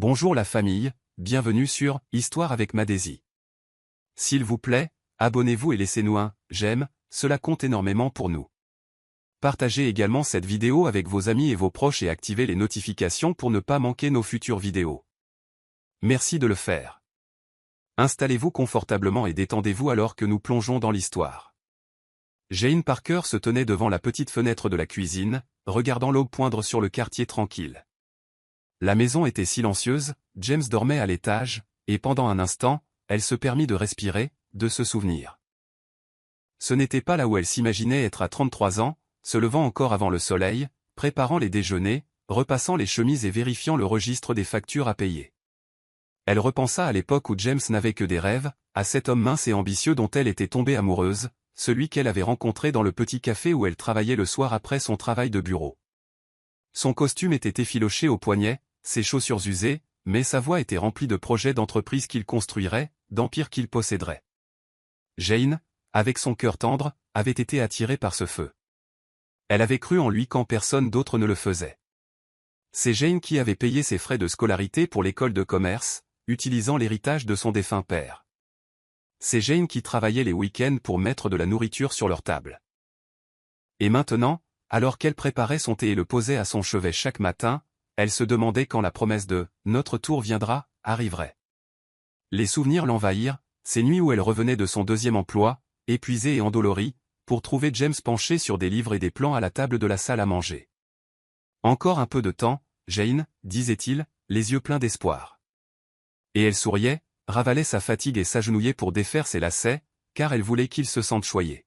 Bonjour la famille, bienvenue sur Histoire avec Madésie. S'il vous plaît, abonnez-vous et laissez-nous un j'aime, cela compte énormément pour nous. Partagez également cette vidéo avec vos amis et vos proches et activez les notifications pour ne pas manquer nos futures vidéos. Merci de le faire. Installez-vous confortablement et détendez-vous alors que nous plongeons dans l'histoire. Jane Parker se tenait devant la petite fenêtre de la cuisine, regardant l'aube poindre sur le quartier tranquille. La maison était silencieuse, James dormait à l'étage, et pendant un instant, elle se permit de respirer, de se souvenir. Ce n'était pas là où elle s'imaginait être à 33 ans, se levant encore avant le soleil, préparant les déjeuners, repassant les chemises et vérifiant le registre des factures à payer. Elle repensa à l'époque où James n'avait que des rêves, à cet homme mince et ambitieux dont elle était tombée amoureuse, celui qu'elle avait rencontré dans le petit café où elle travaillait le soir après son travail de bureau. Son costume était effiloché au poignet, ses chaussures usées, mais sa voix était remplie de projets d'entreprise qu'il construirait, d'empires qu'il posséderait. Jane, avec son cœur tendre, avait été attirée par ce feu. Elle avait cru en lui quand personne d'autre ne le faisait. C'est Jane qui avait payé ses frais de scolarité pour l'école de commerce, utilisant l'héritage de son défunt père. C'est Jane qui travaillait les week-ends pour mettre de la nourriture sur leur table. Et maintenant, alors qu'elle préparait son thé et le posait à son chevet chaque matin, elle se demandait quand la promesse de « notre tour viendra » arriverait. Les souvenirs l'envahirent, ces nuits où elle revenait de son deuxième emploi, épuisée et endolorie, pour trouver James penché sur des livres et des plans à la table de la salle à manger. Encore un peu de temps, Jane, disait-il, les yeux pleins d'espoir. Et elle souriait, ravalait sa fatigue et s'agenouillait pour défaire ses lacets, car elle voulait qu'il se sente choyé.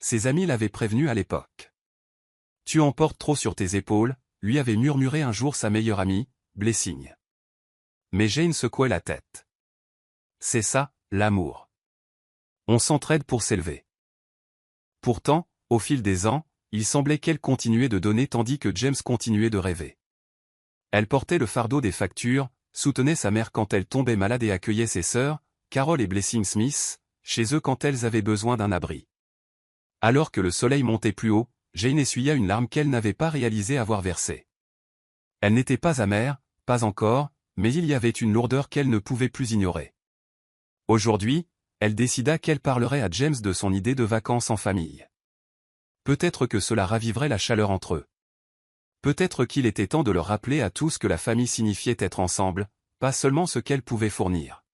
Ses amis l'avaient prévenu à l'époque. « Tu en portes trop sur tes épaules », lui avait murmuré un jour sa meilleure amie, Blessing. Mais Jane secouait la tête. C'est ça, l'amour. On s'entraide pour s'élever. Pourtant, au fil des ans, il semblait qu'elle continuait de donner tandis que James continuait de rêver. Elle portait le fardeau des factures, soutenait sa mère quand elle tombait malade et accueillait ses sœurs, Carol et Blessing Smith, chez eux quand elles avaient besoin d'un abri. Alors que le soleil montait plus haut, Jane essuya une larme qu'elle n'avait pas réalisé avoir versée. Elle n'était pas amère, pas encore, mais il y avait une lourdeur qu'elle ne pouvait plus ignorer. Aujourd'hui, elle décida qu'elle parlerait à James de son idée de vacances en famille. Peut-être que cela raviverait la chaleur entre eux. Peut-être qu'il était temps de leur rappeler à tous que la famille signifiait être ensemble, pas seulement ce qu'elle pouvait fournir.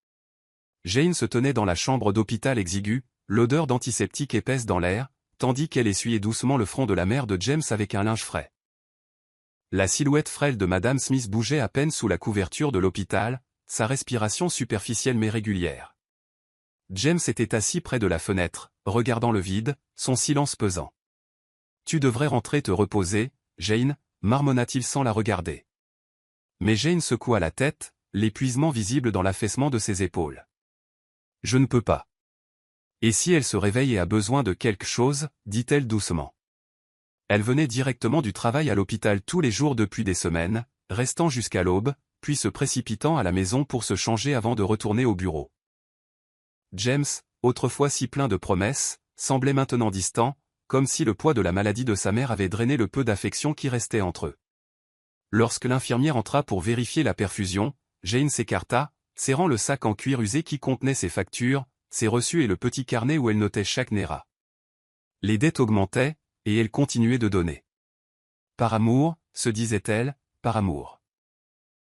Jane se tenait dans la chambre d'hôpital exiguë, l'odeur d'antiseptique épaisse dans l'air, tandis qu'elle essuyait doucement le front de la mère de James avec un linge frais. La silhouette frêle de Madame Smith bougeait à peine sous la couverture de l'hôpital, sa respiration superficielle mais régulière. James était assis près de la fenêtre, regardant le vide, son silence pesant. « Tu devrais rentrer te reposer, Jane » marmonna-t-il sans la regarder. Mais Jane secoua la tête, l'épuisement visible dans l'affaissement de ses épaules. « Je ne peux pas. » « Et si elle se réveille et a besoin de quelque chose » dit-elle doucement. Elle venait directement du travail à l'hôpital tous les jours depuis des semaines, restant jusqu'à l'aube, puis se précipitant à la maison pour se changer avant de retourner au bureau. James, autrefois si plein de promesses, semblait maintenant distant, comme si le poids de la maladie de sa mère avait drainé le peu d'affection qui restait entre eux. Lorsque l'infirmière entra pour vérifier la perfusion, Jane s'écarta, serrant le sac en cuir usé qui contenait ses factures, ses reçus et le petit carnet où elle notait chaque néra. Les dettes augmentaient, et elle continuait de donner. Par amour, se disait-elle, par amour.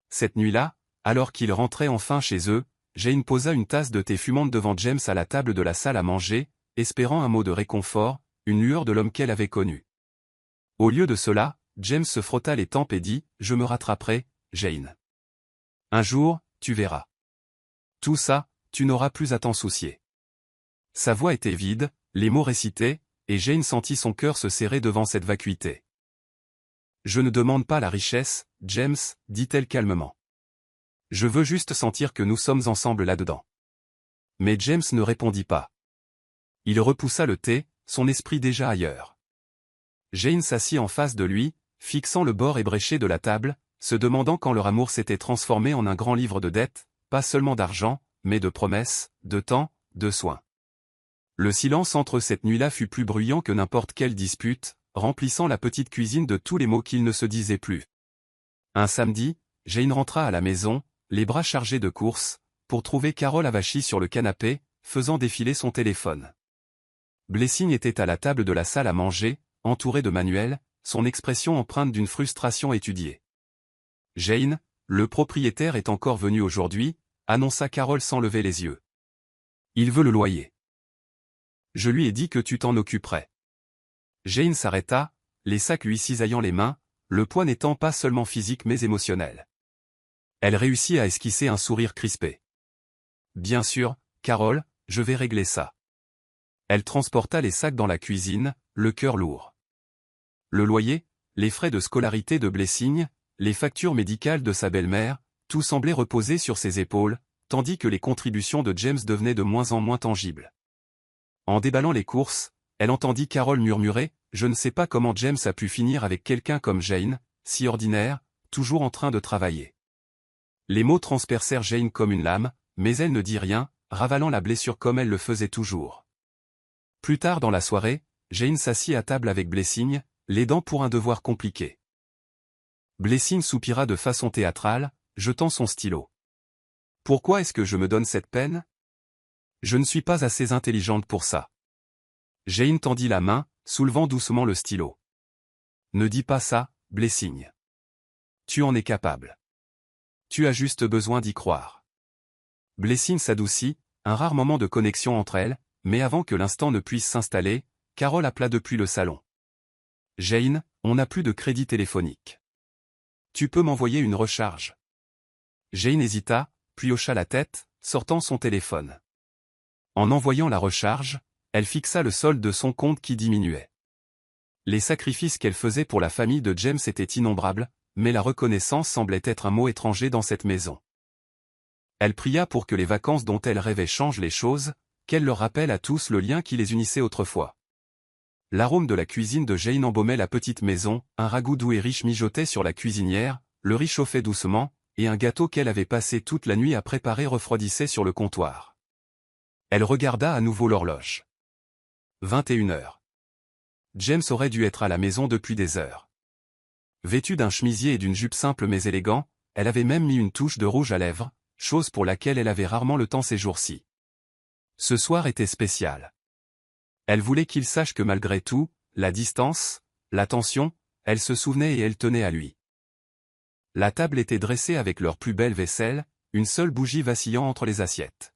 Cette nuit-là, alors qu'ils rentraient enfin chez eux, Jane posa une tasse de thé fumante devant James à la table de la salle à manger, espérant un mot de réconfort, une lueur de l'homme qu'elle avait connu. Au lieu de cela, James se frotta les tempes et dit « Je me rattraperai, Jane. Un jour, tu verras. Tout ça, tu n'auras plus à t'en soucier. » Sa voix était vide, les mots récités, et Jane sentit son cœur se serrer devant cette vacuité. « Je ne demande pas la richesse, James, » dit-elle calmement. « Je veux juste sentir que nous sommes ensemble là-dedans. » Mais James ne répondit pas. Il repoussa le thé, son esprit déjà ailleurs. Jane s'assit en face de lui, fixant le bord ébréché de la table, se demandant quand leur amour s'était transformé en un grand livre de dettes, pas seulement d'argent, mais de promesses, de temps, de soins. Le silence entre cette nuit-là fut plus bruyant que n'importe quelle dispute, remplissant la petite cuisine de tous les mots qu'ils ne se disaient plus. Un samedi, Jane rentra à la maison, les bras chargés de courses, pour trouver Carol avachie sur le canapé, faisant défiler son téléphone. Blessing était à la table de la salle à manger, entouré de Manuel, son expression empreinte d'une frustration étudiée. « Jane, le propriétaire est encore venu aujourd'hui », annonça Carol sans lever les yeux. « Il veut le loyer. Je lui ai dit que tu t'en occuperais. » Jane s'arrêta, les sacs lui cisaillant les mains, le poids n'étant pas seulement physique mais émotionnel. Elle réussit à esquisser un sourire crispé. « Bien sûr, Carol, je vais régler ça. » Elle transporta les sacs dans la cuisine, le cœur lourd. Le loyer, les frais de scolarité de Blessing, les factures médicales de sa belle-mère, tout semblait reposer sur ses épaules, tandis que les contributions de James devenaient de moins en moins tangibles. En déballant les courses, elle entendit Carol murmurer « Je ne sais pas comment James a pu finir avec quelqu'un comme Jane, si ordinaire, toujours en train de travailler. » Les mots transpercèrent Jane comme une lame, mais elle ne dit rien, ravalant la blessure comme elle le faisait toujours. Plus tard dans la soirée, Jane s'assit à table avec Blessing, l'aidant pour un devoir compliqué. Blessing soupira de façon théâtrale, jetant son stylo. « Pourquoi est-ce que je me donne cette peine? Je ne suis pas assez intelligente pour ça. » Jane tendit la main, soulevant doucement le stylo. « Ne dis pas ça, Blessing. Tu en es capable. Tu as juste besoin d'y croire. » Blessing s'adoucit, un rare moment de connexion entre elles, mais avant que l'instant ne puisse s'installer, Carol appela depuis le salon. « Jane, on n'a plus de crédit téléphonique. Tu peux m'envoyer une recharge. » Jane hésita, puis hocha la tête, sortant son téléphone. En envoyant la recharge, elle fixa le solde de son compte qui diminuait. Les sacrifices qu'elle faisait pour la famille de James étaient innombrables, mais la reconnaissance semblait être un mot étranger dans cette maison. Elle pria pour que les vacances dont elle rêvait changent les choses, qu'elle leur rappelle à tous le lien qui les unissait autrefois. L'arôme de la cuisine de Jane embaumait la petite maison, un ragoût doux et riche mijotait sur la cuisinière, le riz chauffait doucement, et un gâteau qu'elle avait passé toute la nuit à préparer refroidissait sur le comptoir. Elle regarda à nouveau l'horloge. 21h. James aurait dû être à la maison depuis des heures. Vêtue d'un chemisier et d'une jupe simple mais élégant, elle avait même mis une touche de rouge à lèvres, chose pour laquelle elle avait rarement le temps ces jours-ci. Ce soir était spécial. Elle voulait qu'il sache que malgré tout, la distance, la tension, elle se souvenait et elle tenait à lui. La table était dressée avec leur plus belle vaisselle, une seule bougie vacillant entre les assiettes.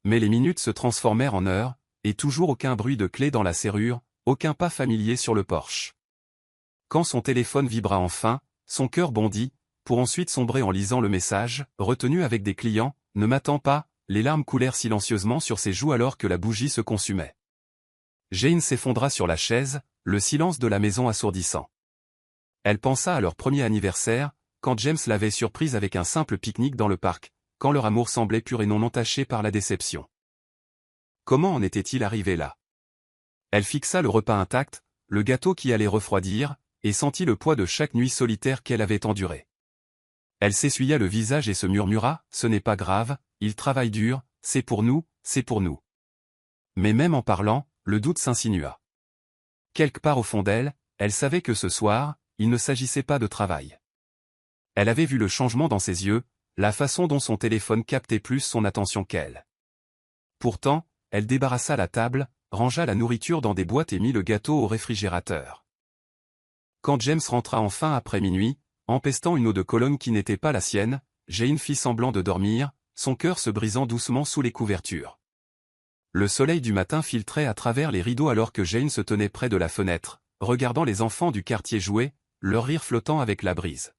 Mais les minutes se transformèrent en heures, et toujours aucun bruit de clé dans la serrure, aucun pas familier sur le porche. Quand son téléphone vibra enfin, son cœur bondit, pour ensuite sombrer en lisant le message, retenu avec des clients, « Ne m'attends pas », les larmes coulèrent silencieusement sur ses joues alors que la bougie se consumait. Jane s'effondra sur la chaise, le silence de la maison assourdissant. Elle pensa à leur premier anniversaire, quand James l'avait surprise avec un simple pique-nique dans le parc, quand leur amour semblait pur et non entaché par la déception. Comment en était-il arrivé là? Elle fixa le repas intact, le gâteau qui allait refroidir, et sentit le poids de chaque nuit solitaire qu'elle avait endurée. Elle s'essuya le visage et se murmura, « Ce n'est pas grave, il travaille dur, c'est pour nous, c'est pour nous. » Mais même en parlant, le doute s'insinua. Quelque part au fond d'elle, elle savait que ce soir, il ne s'agissait pas de travail. Elle avait vu le changement dans ses yeux, la façon dont son téléphone captait plus son attention qu'elle. Pourtant, elle débarrassa la table, rangea la nourriture dans des boîtes et mit le gâteau au réfrigérateur. Quand James rentra enfin après minuit, empestant une eau de Cologne qui n'était pas la sienne, Jane fit semblant de dormir, son cœur se brisant doucement sous les couvertures. Le soleil du matin filtrait à travers les rideaux alors que Jane se tenait près de la fenêtre, regardant les enfants du quartier jouer, leur rire flottant avec la brise.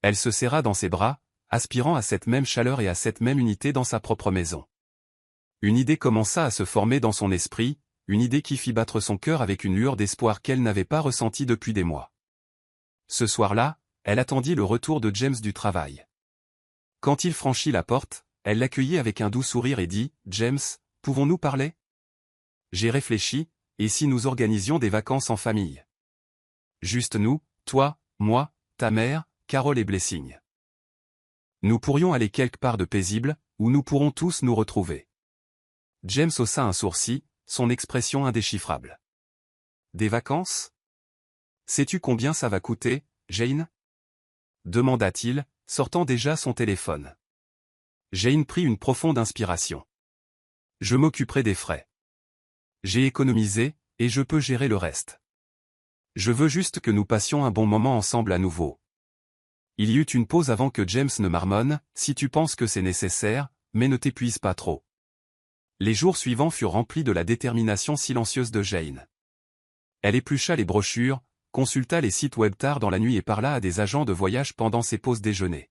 Elle se serra dans ses bras, aspirant à cette même chaleur et à cette même unité dans sa propre maison. Une idée commença à se former dans son esprit, une idée qui fit battre son cœur avec une lueur d'espoir qu'elle n'avait pas ressentie depuis des mois. Ce soir-là, elle attendit le retour de James du travail. Quand il franchit la porte, elle l'accueillit avec un doux sourire et dit « James, pouvons-nous parler? J'ai réfléchi, et si nous organisions des vacances en famille? Juste nous, toi, moi, ta mère, Carol et Blessing. Nous pourrions aller quelque part de paisible, où nous pourrons tous nous retrouver. » James haussa un sourcil, son expression indéchiffrable. « Des vacances? Sais-tu combien ça va coûter, Jane? » demanda-t-il, sortant déjà son téléphone. Jane prit une profonde inspiration. Je m'occuperai des frais. J'ai économisé, et je peux gérer le reste. Je veux juste que nous passions un bon moment ensemble à nouveau. Il y eut une pause avant que James ne marmonne, si tu penses que c'est nécessaire, mais ne t'épuise pas trop. Les jours suivants furent remplis de la détermination silencieuse de Jane. Elle éplucha les brochures, consulta les sites web tard dans la nuit et parla à des agents de voyage pendant ses pauses déjeuner.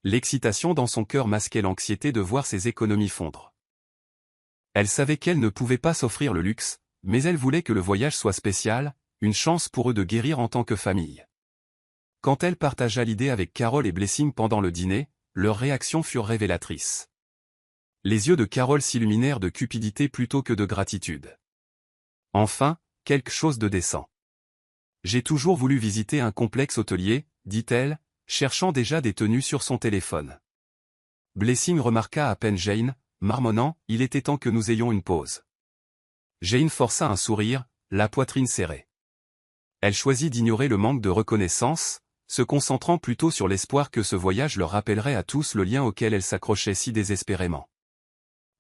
L'excitation dans son cœur masquait l'anxiété de voir ses économies fondre. Elle savait qu'elle ne pouvait pas s'offrir le luxe, mais elle voulait que le voyage soit spécial, une chance pour eux de guérir en tant que famille. Quand elle partagea l'idée avec Carol et Blessing pendant le dîner, leurs réactions furent révélatrices. Les yeux de Carol s'illuminèrent de cupidité plutôt que de gratitude. Enfin, quelque chose de décent. J'ai toujours voulu visiter un complexe hôtelier, dit-elle, cherchant déjà des tenues sur son téléphone. Blessing remarqua à peine Jane, marmonnant, il était temps que nous ayons une pause. Jane força un sourire, la poitrine serrée. Elle choisit d'ignorer le manque de reconnaissance, se concentrant plutôt sur l'espoir que ce voyage leur rappellerait à tous le lien auquel elle s'accrochait si désespérément.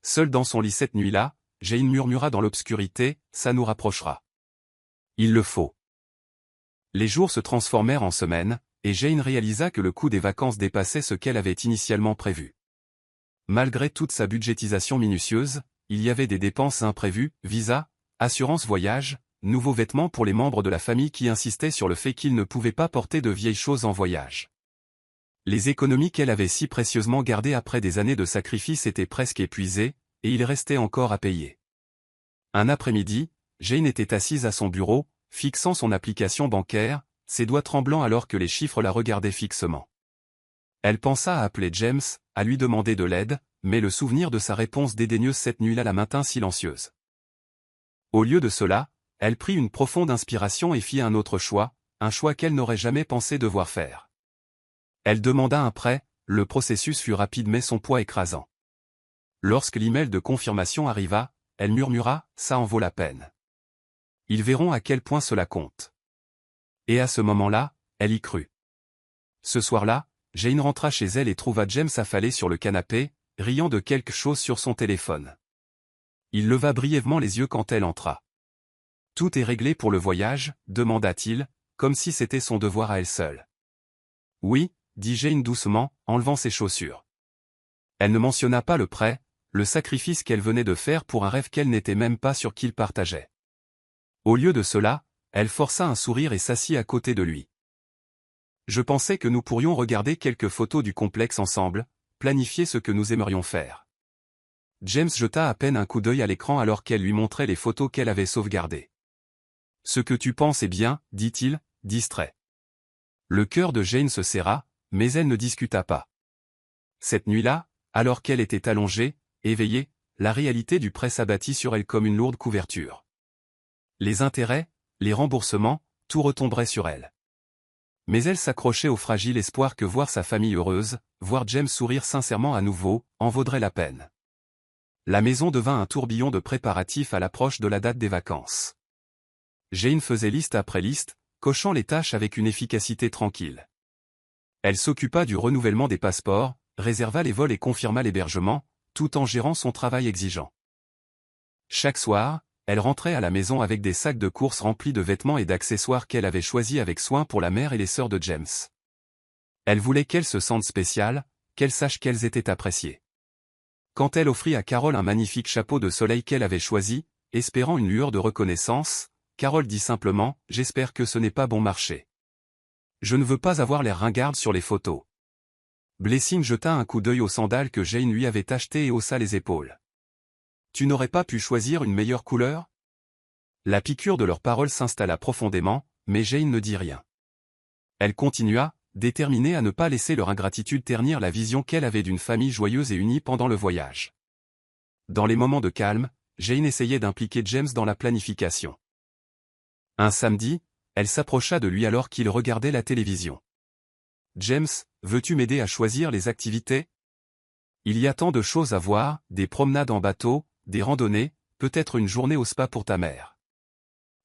Seule dans son lit cette nuit-là, Jane murmura dans l'obscurité, ça nous rapprochera. Il le faut. Les jours se transformèrent en semaines, et Jane réalisa que le coût des vacances dépassait ce qu'elle avait initialement prévu. Malgré toute sa budgétisation minutieuse, il y avait des dépenses imprévues, visa, assurance voyage, nouveaux vêtements pour les membres de la famille qui insistaient sur le fait qu'ils ne pouvaient pas porter de vieilles choses en voyage. Les économies qu'elle avait si précieusement gardées après des années de sacrifices étaient presque épuisées, et il restait encore à payer. Un après-midi, Jane était assise à son bureau, fixant son application bancaire, ses doigts tremblants alors que les chiffres la regardaient fixement. Elle pensa à appeler James, à lui demander de l'aide, mais le souvenir de sa réponse dédaigneuse cette nuit-là la maintint silencieuse. Au lieu de cela, elle prit une profonde inspiration et fit un autre choix, un choix qu'elle n'aurait jamais pensé devoir faire. Elle demanda un prêt, le processus fut rapide mais son poids écrasant. Lorsque l'email de confirmation arriva, elle murmura, ça en vaut la peine. Ils verront à quel point cela compte. Et à ce moment-là, elle y crut. Ce soir-là, Jane rentra chez elle et trouva James affalé sur le canapé, riant de quelque chose sur son téléphone. Il leva brièvement les yeux quand elle entra. « Tout est réglé pour le voyage ?» demanda-t-il, comme si c'était son devoir à elle seule. « Oui » dit Jane doucement, enlevant ses chaussures. Elle ne mentionna pas le prêt, le sacrifice qu'elle venait de faire pour un rêve qu'elle n'était même pas sûre qu'il partageait. Au lieu de cela, elle força un sourire et s'assit à côté de lui. « Je pensais que nous pourrions regarder quelques photos du complexe ensemble, planifier ce que nous aimerions faire. » James jeta à peine un coup d'œil à l'écran alors qu'elle lui montrait les photos qu'elle avait sauvegardées. « Ce que tu penses est bien, dit-il, distrait. » Le cœur de Jane se serra, mais elle ne discuta pas. Cette nuit-là, alors qu'elle était allongée, éveillée, la réalité du prêt s'abattit sur elle comme une lourde couverture. Les intérêts, les remboursements, tout retomberait sur elle. Mais elle s'accrochait au fragile espoir que voir sa famille heureuse, voir James sourire sincèrement à nouveau, en vaudrait la peine. La maison devint un tourbillon de préparatifs à l'approche de la date des vacances. Jane faisait liste après liste, cochant les tâches avec une efficacité tranquille. Elle s'occupa du renouvellement des passeports, réserva les vols et confirma l'hébergement, tout en gérant son travail exigeant. Chaque soir, elle rentrait à la maison avec des sacs de courses remplis de vêtements et d'accessoires qu'elle avait choisis avec soin pour la mère et les sœurs de James. Elle voulait qu'elles se sentent spéciales, qu'elles sachent qu'elles étaient appréciées. Quand elle offrit à Carol un magnifique chapeau de soleil qu'elle avait choisi, espérant une lueur de reconnaissance, Carol dit simplement « J'espère que ce n'est pas bon marché. Je ne veux pas avoir l'air ringarde sur les photos. » Blessing jeta un coup d'œil aux sandales que Jane lui avait achetées et haussa les épaules. « Tu n'aurais pas pu choisir une meilleure couleur ?» La piqûre de leurs paroles s'installa profondément, mais Jane ne dit rien. Elle continua, déterminée à ne pas laisser leur ingratitude ternir la vision qu'elle avait d'une famille joyeuse et unie pendant le voyage. Dans les moments de calme, Jane essayait d'impliquer James dans la planification. Un samedi, elle s'approcha de lui alors qu'il regardait la télévision. « James, veux-tu m'aider à choisir les activités ? Il y a tant de choses à voir, des promenades en bateau, des randonnées, peut-être une journée au spa pour ta mère. »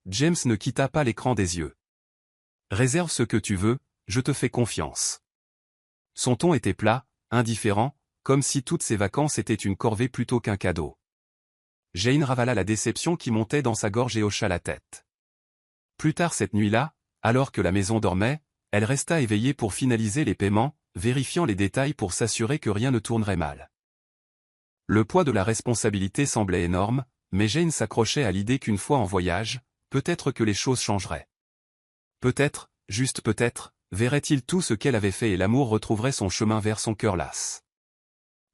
James ne quitta pas l'écran des yeux. « Réserve ce que tu veux, je te fais confiance. Son ton était plat, indifférent, comme si toutes ses vacances étaient une corvée plutôt qu'un cadeau. Jane ravala la déception qui montait dans sa gorge et hocha la tête. Plus tard cette nuit-là, alors que la maison dormait, elle resta éveillée pour finaliser les paiements, vérifiant les détails pour s'assurer que rien ne tournerait mal. Le poids de la responsabilité semblait énorme, mais Jane s'accrochait à l'idée qu'une fois en voyage, peut-être que les choses changeraient. Peut-être, juste peut-être, verrait-il tout ce qu'elle avait fait et l'amour retrouverait son chemin vers son cœur las.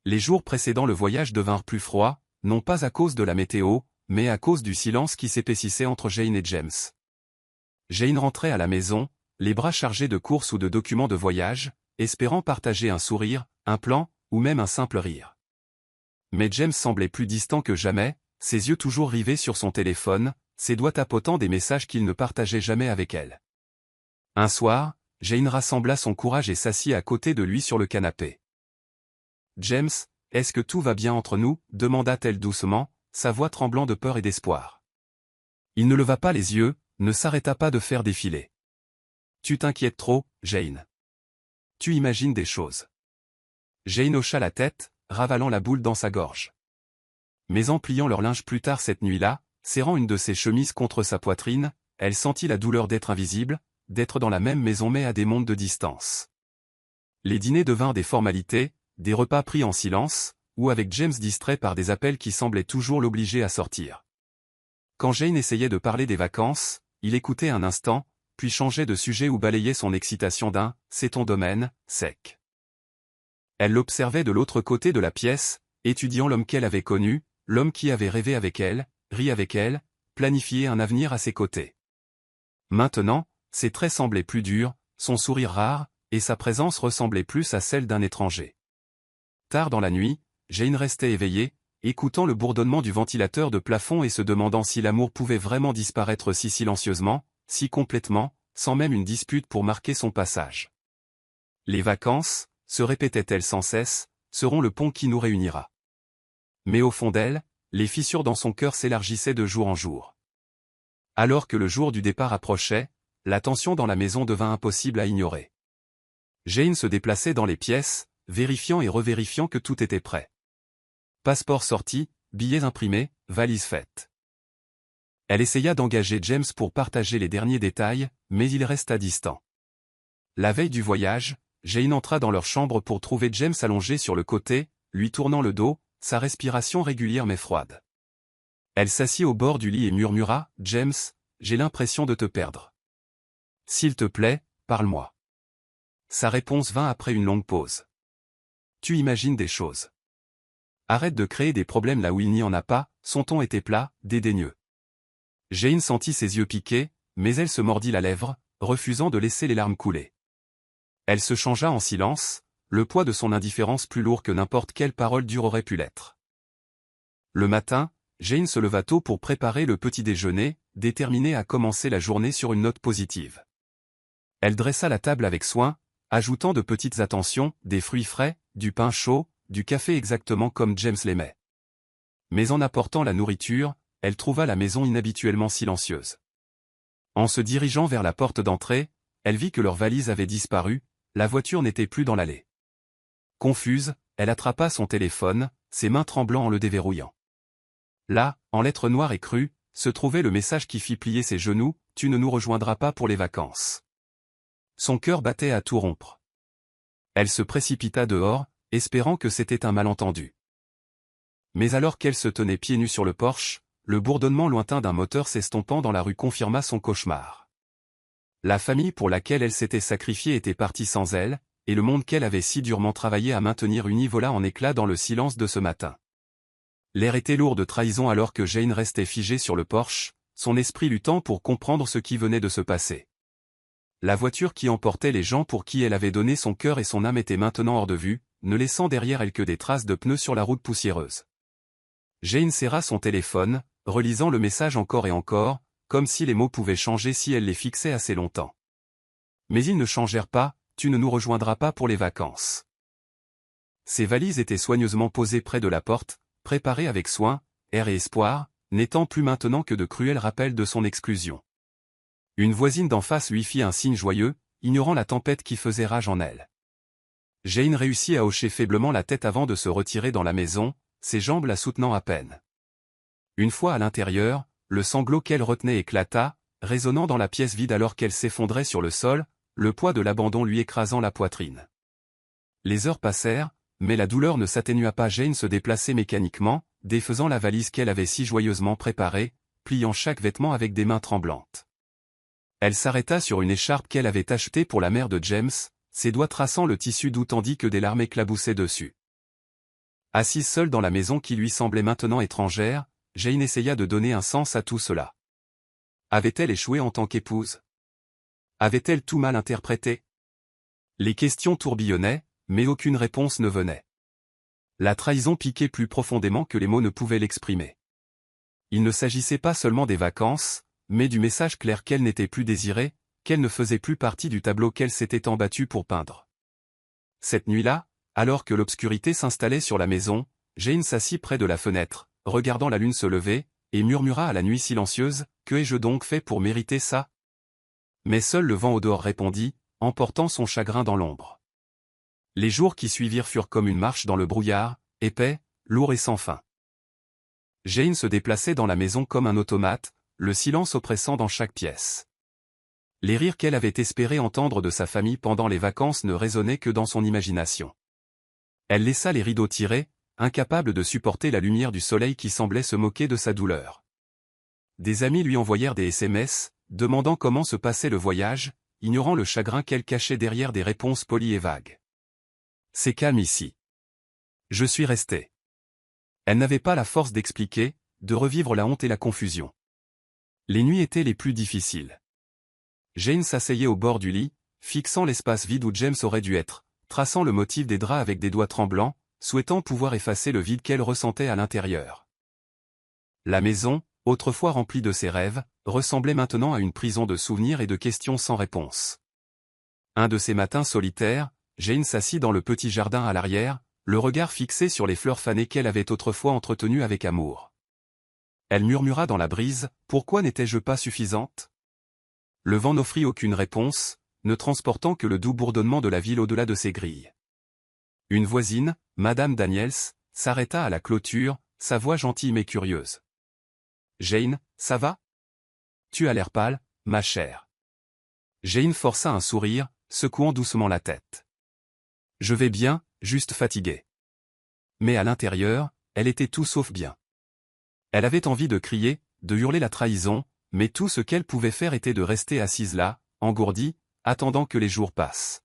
Les jours précédant le voyage devinrent plus froids, non pas à cause de la météo, mais à cause du silence qui s'épaississait entre Jane et James. Jane rentrait à la maison, les bras chargés de courses ou de documents de voyage, espérant partager un sourire, un plan, ou même un simple rire. Mais James semblait plus distant que jamais, ses yeux toujours rivés sur son téléphone, ses doigts tapotant des messages qu'il ne partageait jamais avec elle. Un soir, Jane rassembla son courage et s'assit à côté de lui sur le canapé. « James, est-ce que tout va bien entre nous ?» demanda-t-elle doucement, sa voix tremblant de peur et d'espoir. Il ne leva pas les yeux, ne s'arrêta pas de faire défiler. « Tu t'inquiètes trop, Jane. Tu imagines des choses. » Jane hocha la tête, ravalant la boule dans sa gorge. Mais en pliant leur linge plus tard cette nuit-là, serrant une de ses chemises contre sa poitrine, elle sentit la douleur d'être invisible, d'être dans la même maison mais à des mondes de distance. Les dîners devinrent des formalités, des repas pris en silence, ou avec James distrait par des appels qui semblaient toujours l'obliger à sortir. Quand Jane essayait de parler des vacances, il écoutait un instant, puis changeait de sujet ou balayait son excitation d'un « c'est ton domaine » sec. Elle l'observait de l'autre côté de la pièce, étudiant l'homme qu'elle avait connu, l'homme qui avait rêvé avec elle, ri avec elle, planifié un avenir à ses côtés. Maintenant, ses traits semblaient plus durs, son sourire rare, et sa présence ressemblait plus à celle d'un étranger. Tard dans la nuit, Jane restait éveillée, écoutant le bourdonnement du ventilateur de plafond et se demandant si l'amour pouvait vraiment disparaître si silencieusement, si complètement, sans même une dispute pour marquer son passage. Les vacances, se répétait-elle sans cesse, seront le pont qui nous réunira. Mais au fond d'elle, les fissures dans son cœur s'élargissaient de jour en jour. Alors que le jour du départ approchait, la tension dans la maison devint impossible à ignorer. Jane se déplaçait dans les pièces, vérifiant et revérifiant que tout était prêt. Passeport sorti, billets imprimés, valise faite. Elle essaya d'engager James pour partager les derniers détails, mais il resta distant. La veille du voyage, Jane entra dans leur chambre pour trouver James allongé sur le côté, lui tournant le dos, sa respiration régulière mais froide. Elle s'assit au bord du lit et murmura « James, j'ai l'impression de te perdre. S'il te plaît, parle-moi. » Sa réponse vint après une longue pause. « Tu imagines des choses. Arrête de créer des problèmes là où il n'y en a pas », son ton était plat, dédaigneux. Jane sentit ses yeux piquer, mais elle se mordit la lèvre, refusant de laisser les larmes couler. Elle se changea en silence, le poids de son indifférence plus lourd que n'importe quelle parole dure aurait pu l'être. Le matin, Jane se leva tôt pour préparer le petit déjeuner, déterminée à commencer la journée sur une note positive. Elle dressa la table avec soin, ajoutant de petites attentions, des fruits frais, du pain chaud, du café exactement comme James l'aimait. Mais en apportant la nourriture, elle trouva la maison inhabituellement silencieuse. En se dirigeant vers la porte d'entrée, elle vit que leur valise avait disparu, la voiture n'était plus dans l'allée. Confuse, elle attrapa son téléphone, ses mains tremblant en le déverrouillant. Là, en lettres noires et crues, se trouvait le message qui fit plier ses genoux, « Tu ne nous rejoindras pas pour les vacances. » Son cœur battait à tout rompre. Elle se précipita dehors, espérant que c'était un malentendu. Mais alors qu'elle se tenait pieds nus sur le porche, le bourdonnement lointain d'un moteur s'estompant dans la rue confirma son cauchemar. La famille pour laquelle elle s'était sacrifiée était partie sans elle, et le monde qu'elle avait si durement travaillé à maintenir uni vola en éclats dans le silence de ce matin. L'air était lourd de trahison alors que Jane restait figée sur le porche, son esprit luttant pour comprendre ce qui venait de se passer. La voiture qui emportait les gens pour qui elle avait donné son cœur et son âme était maintenant hors de vue, ne laissant derrière elle que des traces de pneus sur la route poussiéreuse. Jane serra son téléphone, relisant le message encore et encore, comme si les mots pouvaient changer si elle les fixait assez longtemps. Mais ils ne changèrent pas, « Tu ne nous rejoindras pas pour les vacances. » Ses valises étaient soigneusement posées près de la porte, préparées avec soin, air et espoir, n'étant plus maintenant que de cruels rappels de son exclusion. Une voisine d'en face lui fit un signe joyeux, ignorant la tempête qui faisait rage en elle. Jane réussit à hocher faiblement la tête avant de se retirer dans la maison, ses jambes la soutenant à peine. Une fois à l'intérieur, le sanglot qu'elle retenait éclata, résonnant dans la pièce vide alors qu'elle s'effondrait sur le sol, le poids de l'abandon lui écrasant la poitrine. Les heures passèrent, mais la douleur ne s'atténua pas. Jane se déplaçait mécaniquement, défaisant la valise qu'elle avait si joyeusement préparée, pliant chaque vêtement avec des mains tremblantes. Elle s'arrêta sur une écharpe qu'elle avait achetée pour la mère de James, ses doigts traçant le tissu doux tandis que des larmes éclaboussaient dessus. Assise seule dans la maison qui lui semblait maintenant étrangère, Jane essaya de donner un sens à tout cela. Avait-elle échoué en tant qu'épouse? Avait-elle tout mal interprété? Les questions tourbillonnaient, mais aucune réponse ne venait. La trahison piquait plus profondément que les mots ne pouvaient l'exprimer. Il ne s'agissait pas seulement des vacances, mais du message clair qu'elle n'était plus désirée, qu'elle ne faisait plus partie du tableau qu'elle s'était embattue pour peindre. Cette nuit-là, alors que l'obscurité s'installait sur la maison, Jane s'assit près de la fenêtre, regardant la lune se lever, et murmura à la nuit silencieuse, « Que ai-je donc fait pour mériter ça ?» Mais seul le vent au dehors répondit, emportant son chagrin dans l'ombre. Les jours qui suivirent furent comme une marche dans le brouillard, épais, lourd et sans fin. Jane se déplaçait dans la maison comme un automate, le silence oppressant dans chaque pièce. Les rires qu'elle avait espéré entendre de sa famille pendant les vacances ne résonnaient que dans son imagination. Elle laissa les rideaux tirés, incapable de supporter la lumière du soleil qui semblait se moquer de sa douleur. Des amis lui envoyèrent des SMS, demandant comment se passait le voyage, ignorant le chagrin qu'elle cachait derrière des réponses polies et vagues. « C'est calme ici. Je suis restée. » Elle n'avait pas la force d'expliquer, de revivre la honte et la confusion. Les nuits étaient les plus difficiles. Jane s'asseyait au bord du lit, fixant l'espace vide où James aurait dû être, traçant le motif des draps avec des doigts tremblants, souhaitant pouvoir effacer le vide qu'elle ressentait à l'intérieur. La maison, autrefois remplie de ses rêves, ressemblait maintenant à une prison de souvenirs et de questions sans réponse. Un de ces matins solitaires, Jane s'assit dans le petit jardin à l'arrière, le regard fixé sur les fleurs fanées qu'elle avait autrefois entretenues avec amour. Elle murmura dans la brise, « Pourquoi n'étais-je pas suffisante ?» Le vent n'offrit aucune réponse, ne transportant que le doux bourdonnement de la ville au-delà de ses grilles. Une voisine, Madame Daniels, s'arrêta à la clôture, sa voix gentille mais curieuse. « Jane, ça va? Tu as l'air pâle, ma chère. » Jane força un sourire, secouant doucement la tête. « Je vais bien, juste fatiguée. » Mais à l'intérieur, elle était tout sauf bien. Elle avait envie de crier, de hurler la trahison, mais tout ce qu'elle pouvait faire était de rester assise là, engourdie, attendant que les jours passent.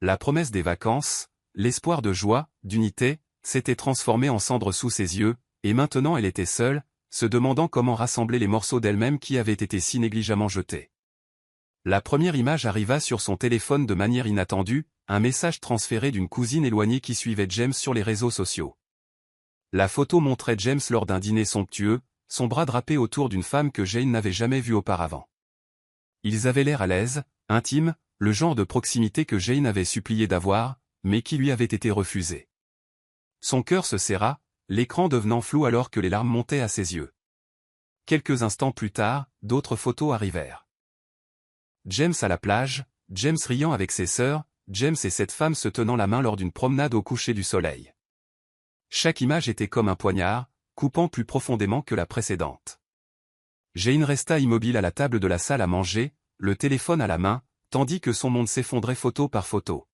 La promesse des vacances, l'espoir de joie, d'unité, s'était transformé en cendres sous ses yeux, et maintenant elle était seule, se demandant comment rassembler les morceaux d'elle-même qui avaient été si négligemment jetés. La première image arriva sur son téléphone de manière inattendue, un message transféré d'une cousine éloignée qui suivait James sur les réseaux sociaux. La photo montrait James lors d'un dîner somptueux, son bras drapé autour d'une femme que Jane n'avait jamais vue auparavant. Ils avaient l'air à l'aise, intimes, le genre de proximité que Jane avait supplié d'avoir, mais qui lui avait été refusée. Son cœur se serra, l'écran devenant flou alors que les larmes montaient à ses yeux. Quelques instants plus tard, d'autres photos arrivèrent. James à la plage, James riant avec ses sœurs, James et cette femme se tenant la main lors d'une promenade au coucher du soleil. Chaque image était comme un poignard, coupant plus profondément que la précédente. Jane resta immobile à la table de la salle à manger, le téléphone à la main, tandis que son monde s'effondrait photo par photo.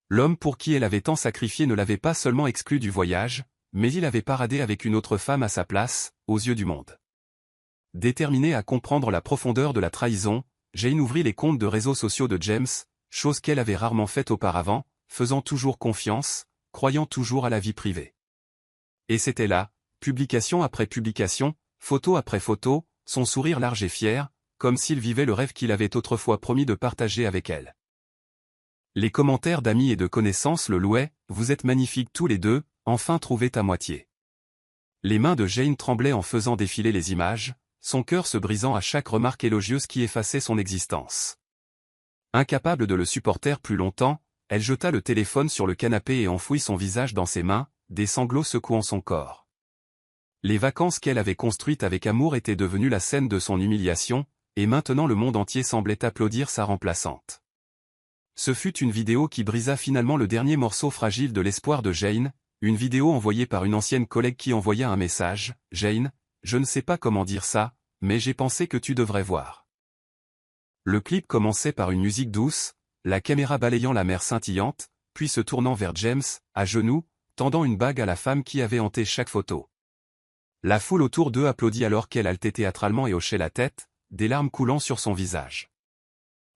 L'homme pour qui elle avait tant sacrifié ne l'avait pas seulement exclu du voyage, mais il avait paradé avec une autre femme à sa place, aux yeux du monde. Déterminée à comprendre la profondeur de la trahison, Jane ouvrit les comptes de réseaux sociaux de James, chose qu'elle avait rarement faite auparavant, faisant toujours confiance, croyant toujours à la vie privée. Et c'était là, publication après publication, photo après photo, son sourire large et fier, comme s'il vivait le rêve qu'il avait autrefois promis de partager avec elle. Les commentaires d'amis et de connaissances le louaient, « Vous êtes magnifiques tous les deux, enfin trouvés à moitié. » Les mains de Jane tremblaient en faisant défiler les images, son cœur se brisant à chaque remarque élogieuse qui effaçait son existence. Incapable de le supporter plus longtemps, elle jeta le téléphone sur le canapé et enfouit son visage dans ses mains, des sanglots secouant son corps. Les vacances qu'elle avait construites avec amour étaient devenues la scène de son humiliation, et maintenant le monde entier semblait applaudir sa remplaçante. Ce fut une vidéo qui brisa finalement le dernier morceau fragile de l'espoir de Jane, une vidéo envoyée par une ancienne collègue qui envoya un message, « Jane, je ne sais pas comment dire ça, mais j'ai pensé que tu devrais voir. » Le clip commençait par une musique douce, la caméra balayant la mer scintillante, puis se tournant vers James, à genoux, tendant une bague à la femme qui avait hanté chaque photo. La foule autour d'eux applaudit alors qu'elle haletait théâtralement et hochait la tête, des larmes coulant sur son visage.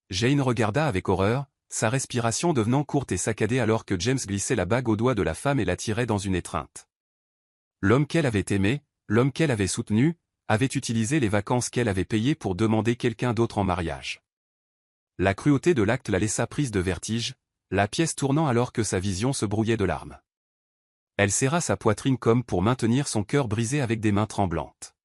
Jane regarda avec horreur, sa respiration devenant courte et saccadée alors que James glissait la bague au doigt de la femme et la tirait dans une étreinte. L'homme qu'elle avait aimé, l'homme qu'elle avait soutenu, avait utilisé les vacances qu'elle avait payées pour demander quelqu'un d'autre en mariage. La cruauté de l'acte la laissa prise de vertige, la pièce tournant alors que sa vision se brouillait de larmes. Elle serra sa poitrine comme pour maintenir son cœur brisé avec des mains tremblantes.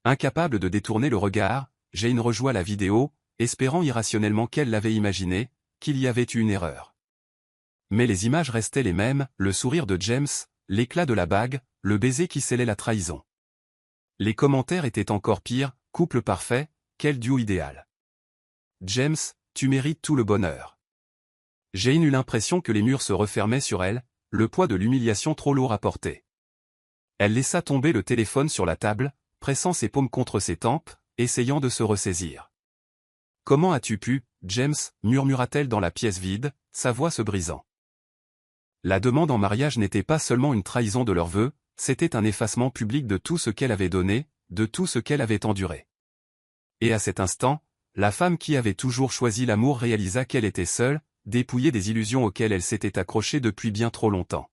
Incapable de détourner le regard, Jane rejoint la vidéo, espérant irrationnellement qu'elle l'avait imaginé, qu'il y avait eu une erreur. Mais les images restaient les mêmes, le sourire de James, l'éclat de la bague, le baiser qui scellait la trahison. Les commentaires étaient encore pires, couple parfait, quel duo idéal. James, tu mérites tout le bonheur. Jane eut l'impression que les murs se refermaient sur elle, le poids de l'humiliation trop lourd à porter. Elle laissa tomber le téléphone sur la table, pressant ses paumes contre ses tempes, essayant de se ressaisir. « Comment as-tu pu, James » murmura-t-elle dans la pièce vide, sa voix se brisant. La demande en mariage n'était pas seulement une trahison de leurs vœux, c'était un effacement public de tout ce qu'elle avait donné, de tout ce qu'elle avait enduré. Et à cet instant, la femme qui avait toujours choisi l'amour réalisa qu'elle était seule, dépouillée des illusions auxquelles elle s'était accrochée depuis bien trop longtemps.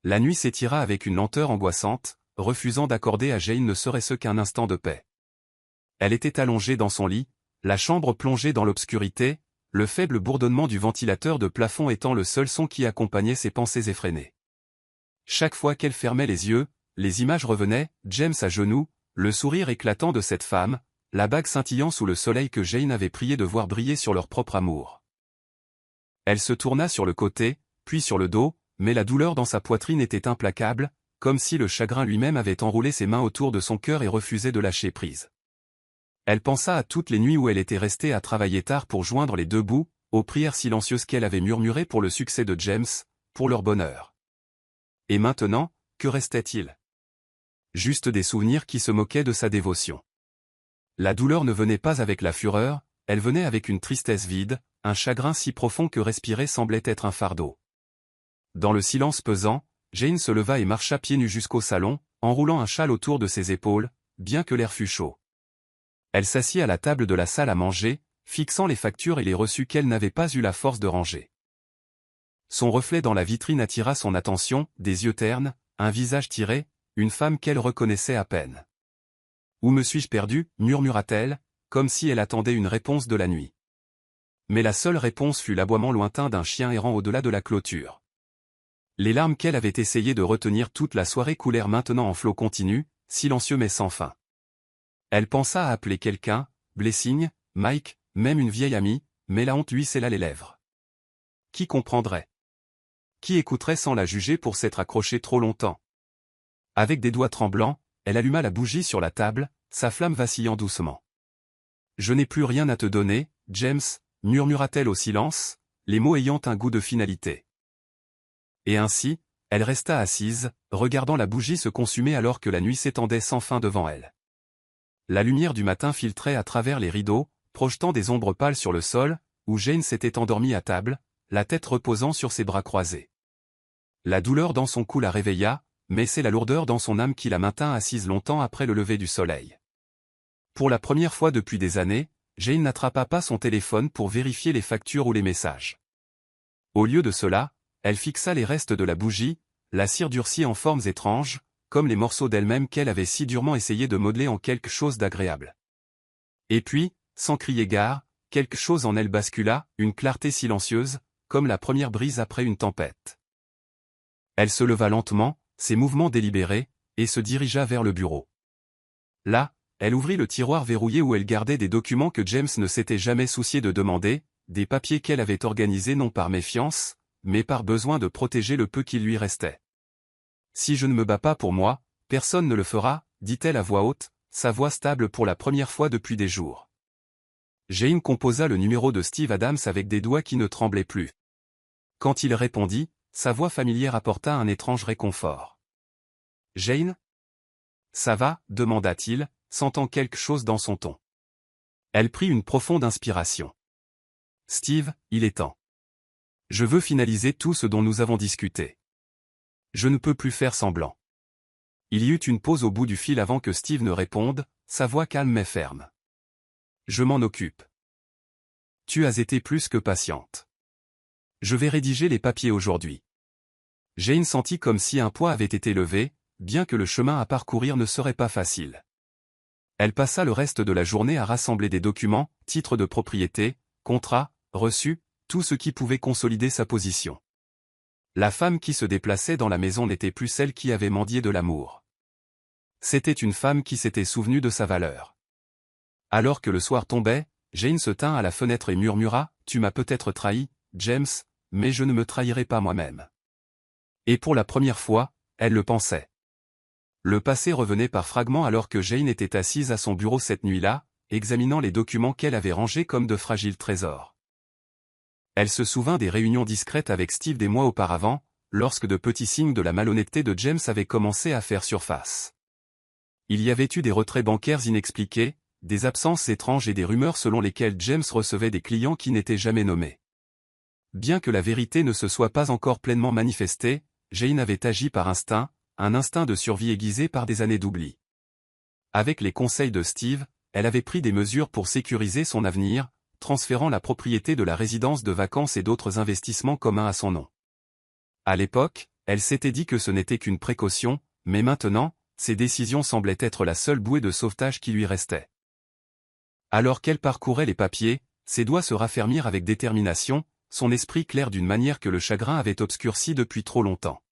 La nuit s'étira avec une lenteur angoissante, refusant d'accorder à Jane ne serait-ce qu'un instant de paix. Elle était allongée dans son lit, la chambre plongée dans l'obscurité, le faible bourdonnement du ventilateur de plafond étant le seul son qui accompagnait ses pensées effrénées. Chaque fois qu'elle fermait les yeux, les images revenaient, James à genoux, le sourire éclatant de cette femme, la bague scintillant sous le soleil que Jane avait prié de voir briller sur leur propre amour. Elle se tourna sur le côté, puis sur le dos, mais la douleur dans sa poitrine était implacable, comme si le chagrin lui-même avait enroulé ses mains autour de son cœur et refusait de lâcher prise. Elle pensa à toutes les nuits où elle était restée à travailler tard pour joindre les deux bouts, aux prières silencieuses qu'elle avait murmurées pour le succès de James, pour leur bonheur. Et maintenant, que restait-il? Juste des souvenirs qui se moquaient de sa dévotion. La douleur ne venait pas avec la fureur, elle venait avec une tristesse vide, un chagrin si profond que respirer semblait être un fardeau. Dans le silence pesant, Jane se leva et marcha pieds nus jusqu'au salon, enroulant un châle autour de ses épaules, bien que l'air fût chaud. Elle s'assit à la table de la salle à manger, fixant les factures et les reçus qu'elle n'avait pas eu la force de ranger. Son reflet dans la vitrine attira son attention, des yeux ternes, un visage tiré, une femme qu'elle reconnaissait à peine. « Où me suis-je perdue » murmura-t-elle, comme si elle attendait une réponse de la nuit. Mais la seule réponse fut l'aboiement lointain d'un chien errant au-delà de la clôture. Les larmes qu'elle avait essayé de retenir toute la soirée coulèrent maintenant en flot continu, silencieux mais sans fin. Elle pensa à appeler quelqu'un, Blessing, Mike, même une vieille amie, mais la honte lui scella les lèvres. Qui comprendrait? Qui écouterait sans la juger pour s'être accrochée trop longtemps? Avec des doigts tremblants, elle alluma la bougie sur la table, sa flamme vacillant doucement. « Je n'ai plus rien à te donner, James » murmura-t-elle au silence, les mots ayant un goût de finalité. Et ainsi, elle resta assise, regardant la bougie se consumer alors que la nuit s'étendait sans fin devant elle. La lumière du matin filtrait à travers les rideaux, projetant des ombres pâles sur le sol, où Jane s'était endormie à table, la tête reposant sur ses bras croisés. La douleur dans son cou la réveilla, mais c'est la lourdeur dans son âme qui la maintint assise longtemps après le lever du soleil. Pour la première fois depuis des années, Jane n'attrapa pas son téléphone pour vérifier les factures ou les messages. Au lieu de cela, elle fixa les restes de la bougie, la cire durcie en formes étranges, comme les morceaux d'elle-même qu'elle avait si durement essayé de modeler en quelque chose d'agréable. Et puis, sans crier gare, quelque chose en elle bascula, une clarté silencieuse, comme la première brise après une tempête. Elle se leva lentement, ses mouvements délibérés, et se dirigea vers le bureau. Là, elle ouvrit le tiroir verrouillé où elle gardait des documents que James ne s'était jamais soucié de demander, des papiers qu'elle avait organisés non par méfiance, mais par besoin de protéger le peu qui lui restait. « Si je ne me bats pas pour moi, personne ne le fera » dit-elle à voix haute, sa voix stable pour la première fois depuis des jours. Jane composa le numéro de Steve Adams avec des doigts qui ne tremblaient plus. Quand il répondit, sa voix familière apporta un étrange réconfort. « Jane ? Ça va ?» demanda-t-il, sentant quelque chose dans son ton. Elle prit une profonde inspiration. « Steve, il est temps. Je veux finaliser tout ce dont nous avons discuté. Je ne peux plus faire semblant. » Il y eut une pause au bout du fil avant que Steve ne réponde, sa voix calme mais ferme. « Je m'en occupe. Tu as été plus que patiente. Je vais rédiger les papiers aujourd'hui. » Jane sentit comme si un poids avait été levé, bien que le chemin à parcourir ne serait pas facile. Elle passa le reste de la journée à rassembler des documents, titres de propriété, contrats, reçus, tout ce qui pouvait consolider sa position. La femme qui se déplaçait dans la maison n'était plus celle qui avait mendié de l'amour. C'était une femme qui s'était souvenue de sa valeur. Alors que le soir tombait, Jane se tint à la fenêtre et murmura « Tu m'as peut-être trahi, James, mais je ne me trahirai pas moi-même. » Et pour la première fois, elle le pensait. Le passé revenait par fragments alors que Jane était assise à son bureau cette nuit-là, examinant les documents qu'elle avait rangés comme de fragiles trésors. Elle se souvint des réunions discrètes avec Steve des mois auparavant, lorsque de petits signes de la malhonnêteté de James avaient commencé à faire surface. Il y avait eu des retraits bancaires inexpliqués, des absences étranges et des rumeurs selon lesquelles James recevait des clients qui n'étaient jamais nommés. Bien que la vérité ne se soit pas encore pleinement manifestée, Jane avait agi par instinct, un instinct de survie aiguisé par des années d'oubli. Avec les conseils de Steve, elle avait pris des mesures pour sécuriser son avenir, transférant la propriété de la résidence de vacances et d'autres investissements communs à son nom. À l'époque, elle s'était dit que ce n'était qu'une précaution, mais maintenant, ses décisions semblaient être la seule bouée de sauvetage qui lui restait. Alors qu'elle parcourait les papiers, ses doigts se raffermirent avec détermination, son esprit clair d'une manière que le chagrin avait obscurci depuis trop longtemps.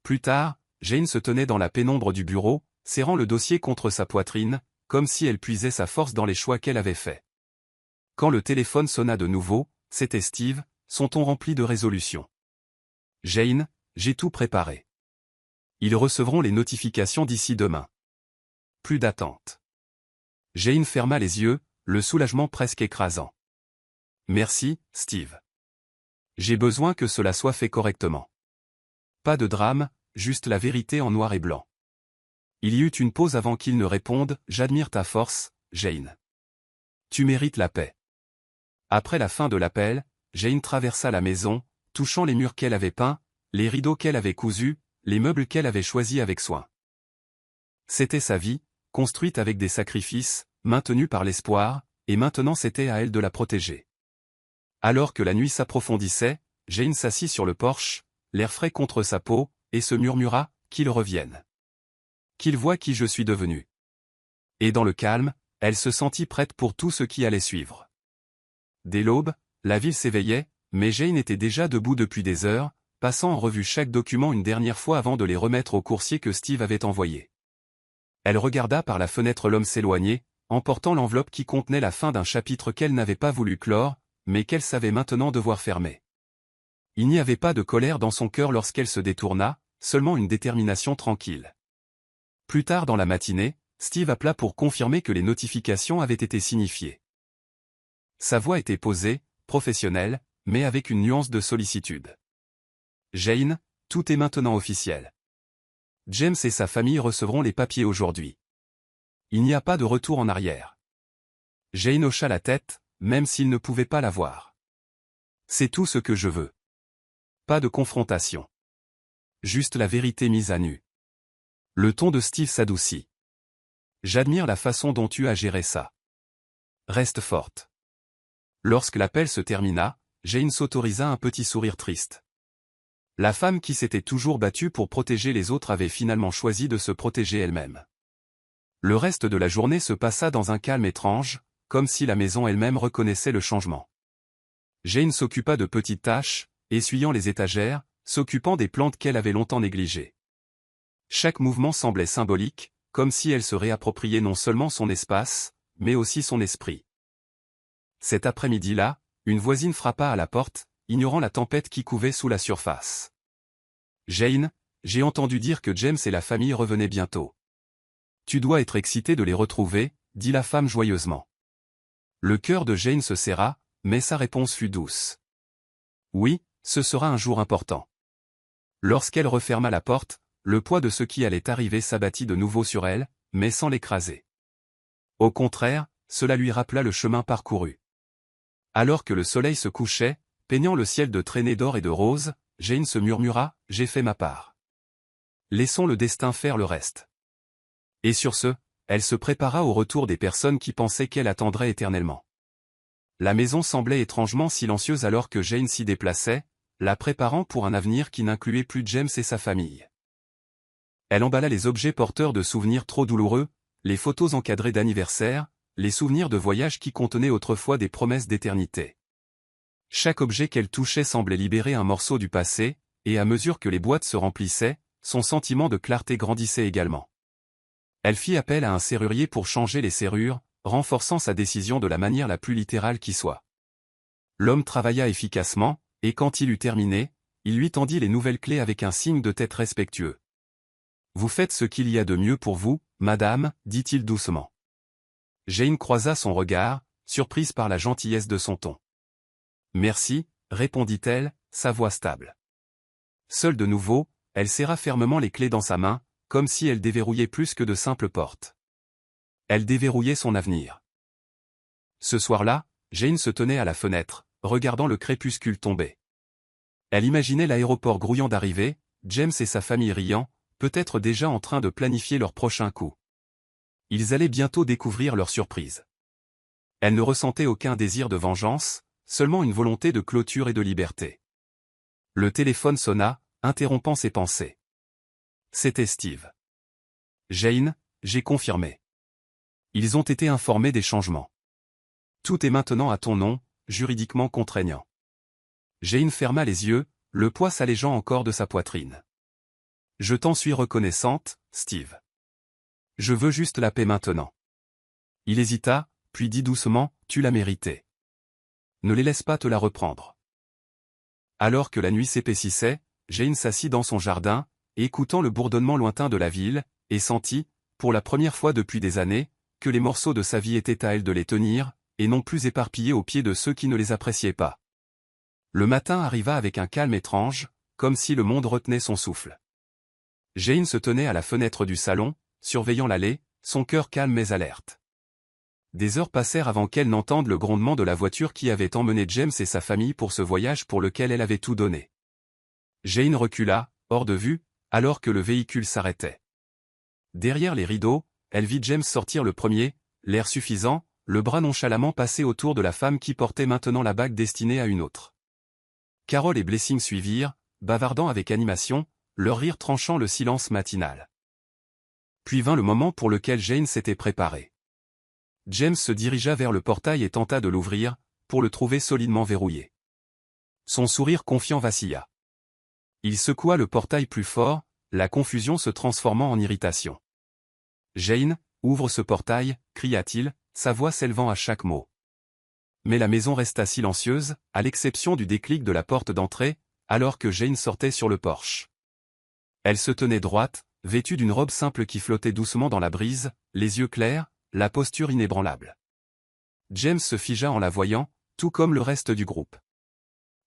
Plus tard, Jane se tenait dans la pénombre du bureau, serrant le dossier contre sa poitrine, comme si elle puisait sa force dans les choix qu'elle avait faits. Quand le téléphone sonna de nouveau, c'était Steve, son ton rempli de résolution. « Jane, j'ai tout préparé. Ils recevront les notifications d'ici demain. » Plus d'attente. Jane ferma les yeux, le soulagement presque écrasant. « Merci, Steve. J'ai besoin que cela soit fait correctement. Pas de drame, juste la vérité en noir et blanc. » Il y eut une pause avant qu'il ne réponde « J'admire ta force, Jane. Tu mérites la paix. » Après la fin de l'appel, Jane traversa la maison, touchant les murs qu'elle avait peints, les rideaux qu'elle avait cousus, les meubles qu'elle avait choisis avec soin. C'était sa vie, construite avec des sacrifices, maintenue par l'espoir, et maintenant c'était à elle de la protéger. Alors que la nuit s'approfondissait, Jane s'assit sur le porche, l'air frais contre sa peau, et se murmura « Qu'il revienne. Qu'il voie qui je suis devenu. » Et dans le calme, elle se sentit prête pour tout ce qui allait suivre. Dès l'aube, la ville s'éveillait, mais Jane était déjà debout depuis des heures, passant en revue chaque document une dernière fois avant de les remettre au coursier que Steve avait envoyé. Elle regarda par la fenêtre l'homme s'éloigner, emportant l'enveloppe qui contenait la fin d'un chapitre qu'elle n'avait pas voulu clore, mais qu'elle savait maintenant devoir fermer. Il n'y avait pas de colère dans son cœur lorsqu'elle se détourna, seulement une détermination tranquille. Plus tard dans la matinée, Steve appela pour confirmer que les notifications avaient été signifiées. Sa voix était posée, professionnelle, mais avec une nuance de sollicitude. « Jane, tout est maintenant officiel. James et sa famille recevront les papiers aujourd'hui. Il n'y a pas de retour en arrière. » Jane hocha la tête, même s'il ne pouvait pas la voir. « C'est tout ce que je veux. Pas de confrontation. Juste la vérité mise à nu. » Le ton de Steve s'adoucit. « J'admire la façon dont tu as géré ça. Reste forte. » Lorsque l'appel se termina, Jane s'autorisa un petit sourire triste. La femme qui s'était toujours battue pour protéger les autres avait finalement choisi de se protéger elle-même. Le reste de la journée se passa dans un calme étrange, comme si la maison elle-même reconnaissait le changement. Jane s'occupa de petites tâches, essuyant les étagères, s'occupant des plantes qu'elle avait longtemps négligées. Chaque mouvement semblait symbolique, comme si elle se réappropriait non seulement son espace, mais aussi son esprit. Cet après-midi-là, une voisine frappa à la porte, ignorant la tempête qui couvait sous la surface. « Jane, j'ai entendu dire que James et la famille revenaient bientôt. Tu dois être excité de les retrouver, dit la femme joyeusement. Le cœur de Jane se serra, mais sa réponse fut douce. Oui, ce sera un jour important. Lorsqu'elle referma la porte, le poids de ce qui allait arriver s'abattit de nouveau sur elle, mais sans l'écraser. Au contraire, cela lui rappela le chemin parcouru. Alors que le soleil se couchait, peignant le ciel de traînées d'or et de roses, Jane se murmura, « J'ai fait ma part. Laissons le destin faire le reste. » Et sur ce, elle se prépara au retour des personnes qui pensaient qu'elle attendrait éternellement. La maison semblait étrangement silencieuse alors que Jane s'y déplaçait, la préparant pour un avenir qui n'incluait plus James et sa famille. Elle emballa les objets porteurs de souvenirs trop douloureux, les photos encadrées d'anniversaire, les souvenirs de voyages qui contenaient autrefois des promesses d'éternité. Chaque objet qu'elle touchait semblait libérer un morceau du passé, et à mesure que les boîtes se remplissaient, son sentiment de clarté grandissait également. Elle fit appel à un serrurier pour changer les serrures, renforçant sa décision de la manière la plus littérale qui soit. L'homme travailla efficacement, et quand il eut terminé, il lui tendit les nouvelles clés avec un signe de tête respectueux. « Vous faites ce qu'il y a de mieux pour vous, madame, dit-il doucement. » Jane croisa son regard, surprise par la gentillesse de son ton. « Merci, répondit-elle, sa voix stable. Seule de nouveau, elle serra fermement les clés dans sa main, comme si elle déverrouillait plus que de simples portes. Elle déverrouillait son avenir. Ce soir-là, Jane se tenait à la fenêtre, regardant le crépuscule tomber. Elle imaginait l'aéroport grouillant d'arrivées, James et sa famille riant, peut-être déjà en train de planifier leur prochain coup. Ils allaient bientôt découvrir leur surprise. Elle ne ressentait aucun désir de vengeance, seulement une volonté de clôture et de liberté. Le téléphone sonna, interrompant ses pensées. C'était Steve. « Jane, j'ai confirmé. Ils ont été informés des changements. Tout est maintenant à ton nom, juridiquement contraignant. » Jane ferma les yeux, le poids s'allégeant encore de sa poitrine. « Je t'en suis reconnaissante, Steve. Je veux juste la paix maintenant. » Il hésita, puis dit doucement, « Tu l'as mérité. Ne les laisse pas te la reprendre. » Alors que la nuit s'épaississait, Jane s'assit dans son jardin, écoutant le bourdonnement lointain de la ville, et sentit, pour la première fois depuis des années, que les morceaux de sa vie étaient à elle de les tenir, et non plus éparpillés aux pieds de ceux qui ne les appréciaient pas. Le matin arriva avec un calme étrange, comme si le monde retenait son souffle. Jane se tenait à la fenêtre du salon, surveillant l'allée, son cœur calme mais alerte. Des heures passèrent avant qu'elle n'entende le grondement de la voiture qui avait emmené James et sa famille pour ce voyage pour lequel elle avait tout donné. Jane recula, hors de vue, alors que le véhicule s'arrêtait. Derrière les rideaux, elle vit James sortir le premier, l'air suffisant, le bras nonchalamment passé autour de la femme qui portait maintenant la bague destinée à une autre. Carol et Blessing suivirent, bavardant avec animation, leur rire tranchant le silence matinal. Puis vint le moment pour lequel Jane s'était préparée. James se dirigea vers le portail et tenta de l'ouvrir, pour le trouver solidement verrouillé. Son sourire confiant vacilla. Il secoua le portail plus fort, la confusion se transformant en irritation. « Jane, ouvre ce portail » cria-t-il, sa voix s'élevant à chaque mot. Mais la maison resta silencieuse, à l'exception du déclic de la porte d'entrée, alors que Jane sortait sur le porche. Elle se tenait droite, vêtue d'une robe simple qui flottait doucement dans la brise, les yeux clairs, la posture inébranlable. James se figea en la voyant, tout comme le reste du groupe.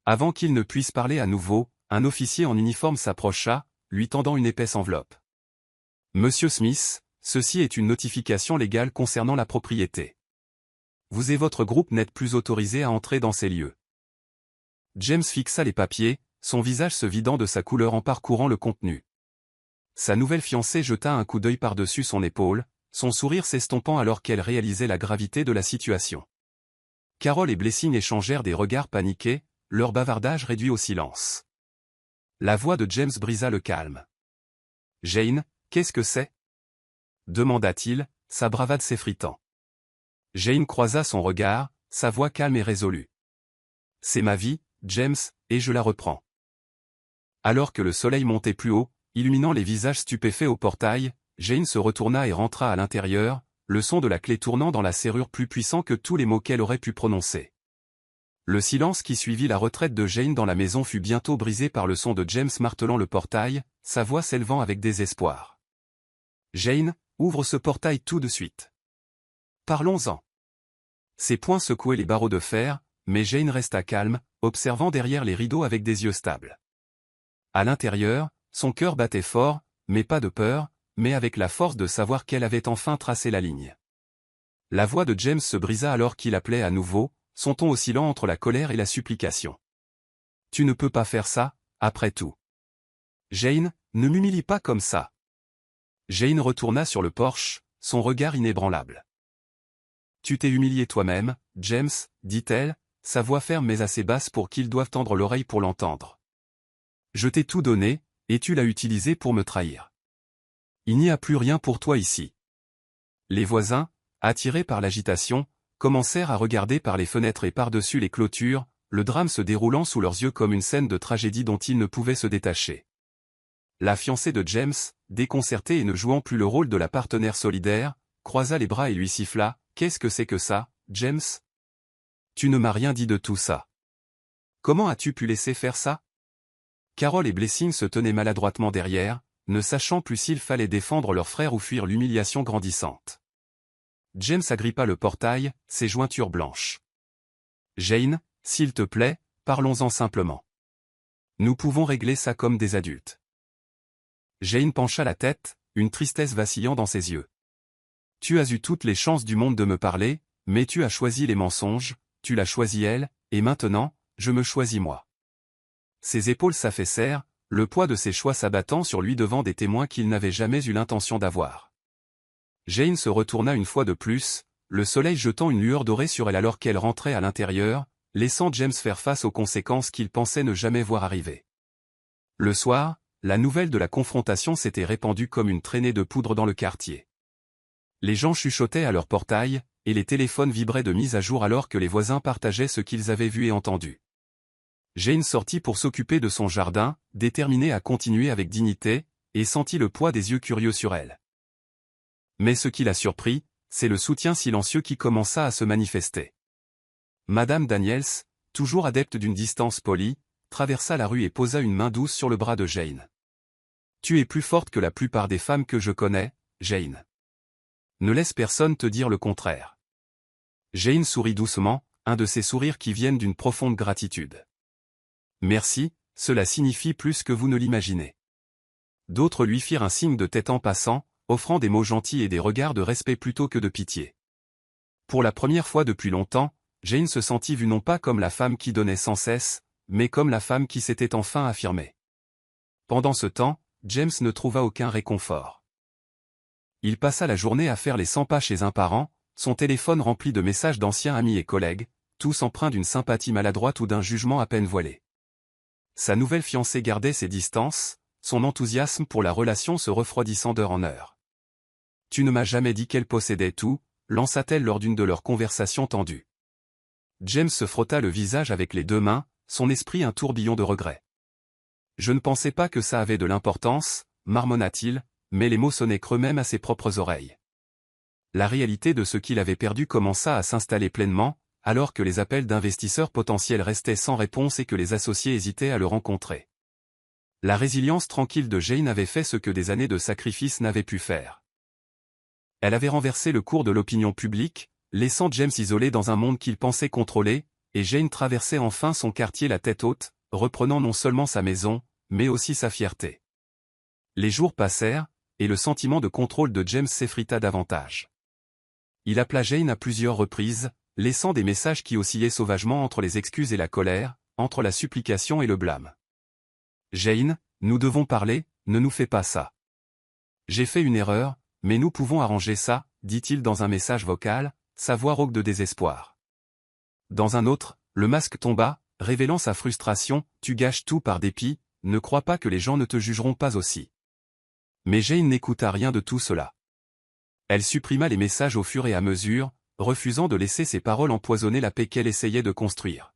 Avant qu'il ne puisse parler à nouveau, un officier en uniforme s'approcha, lui tendant une épaisse enveloppe. « Monsieur Smith, ceci est une notification légale concernant la propriété. Vous et votre groupe n'êtes plus autorisés à entrer dans ces lieux. » James fixa les papiers, son visage se vidant de sa couleur en parcourant le contenu. Sa nouvelle fiancée jeta un coup d'œil par-dessus son épaule, son sourire s'estompant alors qu'elle réalisait la gravité de la situation. Carol et Blessing échangèrent des regards paniqués, leur bavardage réduit au silence. La voix de James brisa le calme. « Jane, qu'est-ce que c'est » demanda-t-il, sa bravade s'effritant. Jane croisa son regard, sa voix calme et résolue. « C'est ma vie, James, et je la reprends. » Alors que le soleil montait plus haut, illuminant les visages stupéfaits au portail, Jane se retourna et rentra à l'intérieur, le son de la clé tournant dans la serrure plus puissant que tous les mots qu'elle aurait pu prononcer. Le silence qui suivit la retraite de Jane dans la maison fut bientôt brisé par le son de James martelant le portail, sa voix s'élevant avec désespoir. « Jane, ouvre ce portail tout de suite. Parlons-en. » Ses poings secouaient les barreaux de fer, mais Jane resta calme, observant derrière les rideaux avec des yeux stables. À l'intérieur, son cœur battait fort, mais pas de peur, mais avec la force de savoir qu'elle avait enfin tracé la ligne. La voix de James se brisa alors qu'il appelait à nouveau, son ton oscillant entre la colère et la supplication. « Tu ne peux pas faire ça, après tout. Jane, ne m'humilie pas comme ça. » Jane retourna sur le porche, son regard inébranlable. « Tu t'es humilié toi-même, James, dit-elle, sa voix ferme mais assez basse pour qu'ils doivent tendre l'oreille pour l'entendre. Je t'ai tout donné, et tu l'as utilisé pour me trahir. Il n'y a plus rien pour toi ici. » Les voisins, attirés par l'agitation, commencèrent à regarder par les fenêtres et par-dessus les clôtures, le drame se déroulant sous leurs yeux comme une scène de tragédie dont ils ne pouvaient se détacher. La fiancée de James, déconcertée et ne jouant plus le rôle de la partenaire solidaire, croisa les bras et lui siffla « Qu'est-ce que c'est que ça, James ? Tu ne m'as rien dit de tout ça. Comment as-tu pu laisser faire ça ?» Carol et Blessing se tenaient maladroitement derrière, ne sachant plus s'il fallait défendre leur frère ou fuir l'humiliation grandissante. James agrippa le portail, ses jointures blanches. « Jane, s'il te plaît, parlons-en simplement. Nous pouvons régler ça comme des adultes. » Jane pencha la tête, une tristesse vacillant dans ses yeux. « Tu as eu toutes les chances du monde de me parler, mais tu as choisi les mensonges, tu l'as choisi elle, et maintenant, je me choisis moi. » Ses épaules s'affaissèrent, le poids de ses choix s'abattant sur lui devant des témoins qu'il n'avait jamais eu l'intention d'avoir. Jane se retourna une fois de plus, le soleil jetant une lueur dorée sur elle alors qu'elle rentrait à l'intérieur, laissant James faire face aux conséquences qu'il pensait ne jamais voir arriver. Le soir, la nouvelle de la confrontation s'était répandue comme une traînée de poudre dans le quartier. Les gens chuchotaient à leur portail, et les téléphones vibraient de mise à jour alors que les voisins partageaient ce qu'ils avaient vu et entendu. Jane sortit pour s'occuper de son jardin, déterminée à continuer avec dignité, et sentit le poids des yeux curieux sur elle. Mais ce qui la surprit, c'est le soutien silencieux qui commença à se manifester. Madame Daniels, toujours adepte d'une distance polie, traversa la rue et posa une main douce sur le bras de Jane. « Tu es plus forte que la plupart des femmes que je connais, Jane. Ne laisse personne te dire le contraire. » Jane sourit doucement, un de ces sourires qui viennent d'une profonde gratitude. « Merci, cela signifie plus que vous ne l'imaginez. » D'autres lui firent un signe de tête en passant, offrant des mots gentils et des regards de respect plutôt que de pitié. Pour la première fois depuis longtemps, Jane se sentit vue non pas comme la femme qui donnait sans cesse, mais comme la femme qui s'était enfin affirmée. Pendant ce temps, James ne trouva aucun réconfort. Il passa la journée à faire les 100 pas chez un parent, son téléphone rempli de messages d'anciens amis et collègues, tous empreints d'une sympathie maladroite ou d'un jugement à peine voilé. Sa nouvelle fiancée gardait ses distances, son enthousiasme pour la relation se refroidissant d'heure en heure. « Tu ne m'as jamais dit qu'elle possédait tout », lança-t-elle lors d'une de leurs conversations tendues. James se frotta le visage avec les deux mains, son esprit un tourbillon de regrets. « Je ne pensais pas que ça avait de l'importance, marmonna-t-il, mais les mots sonnaient creux même à ses propres oreilles. La réalité de ce qu'il avait perdu commença à s'installer pleinement, alors que les appels d'investisseurs potentiels restaient sans réponse et que les associés hésitaient à le rencontrer. La résilience tranquille de Jane avait fait ce que des années de sacrifice n'avaient pu faire. Elle avait renversé le cours de l'opinion publique, laissant James isolé dans un monde qu'il pensait contrôler, et Jane traversait enfin son quartier la tête haute, reprenant non seulement sa maison, mais aussi sa fierté. Les jours passèrent, et le sentiment de contrôle de James s'effrita davantage. Il appela Jane à plusieurs reprises, laissant des messages qui oscillaient sauvagement entre les excuses et la colère, entre la supplication et le blâme. « Jane, nous devons parler, ne nous fais pas ça. J'ai fait une erreur, mais nous pouvons arranger ça, dit-il dans un message vocal, sa voix rauque de désespoir. Dans un autre, le masque tomba, révélant sa frustration, « Tu gâches tout par dépit, ne crois pas que les gens ne te jugeront pas aussi. » Mais Jane n'écouta rien de tout cela. Elle supprima les messages au fur et à mesure, refusant de laisser ses paroles empoisonner la paix qu'elle essayait de construire.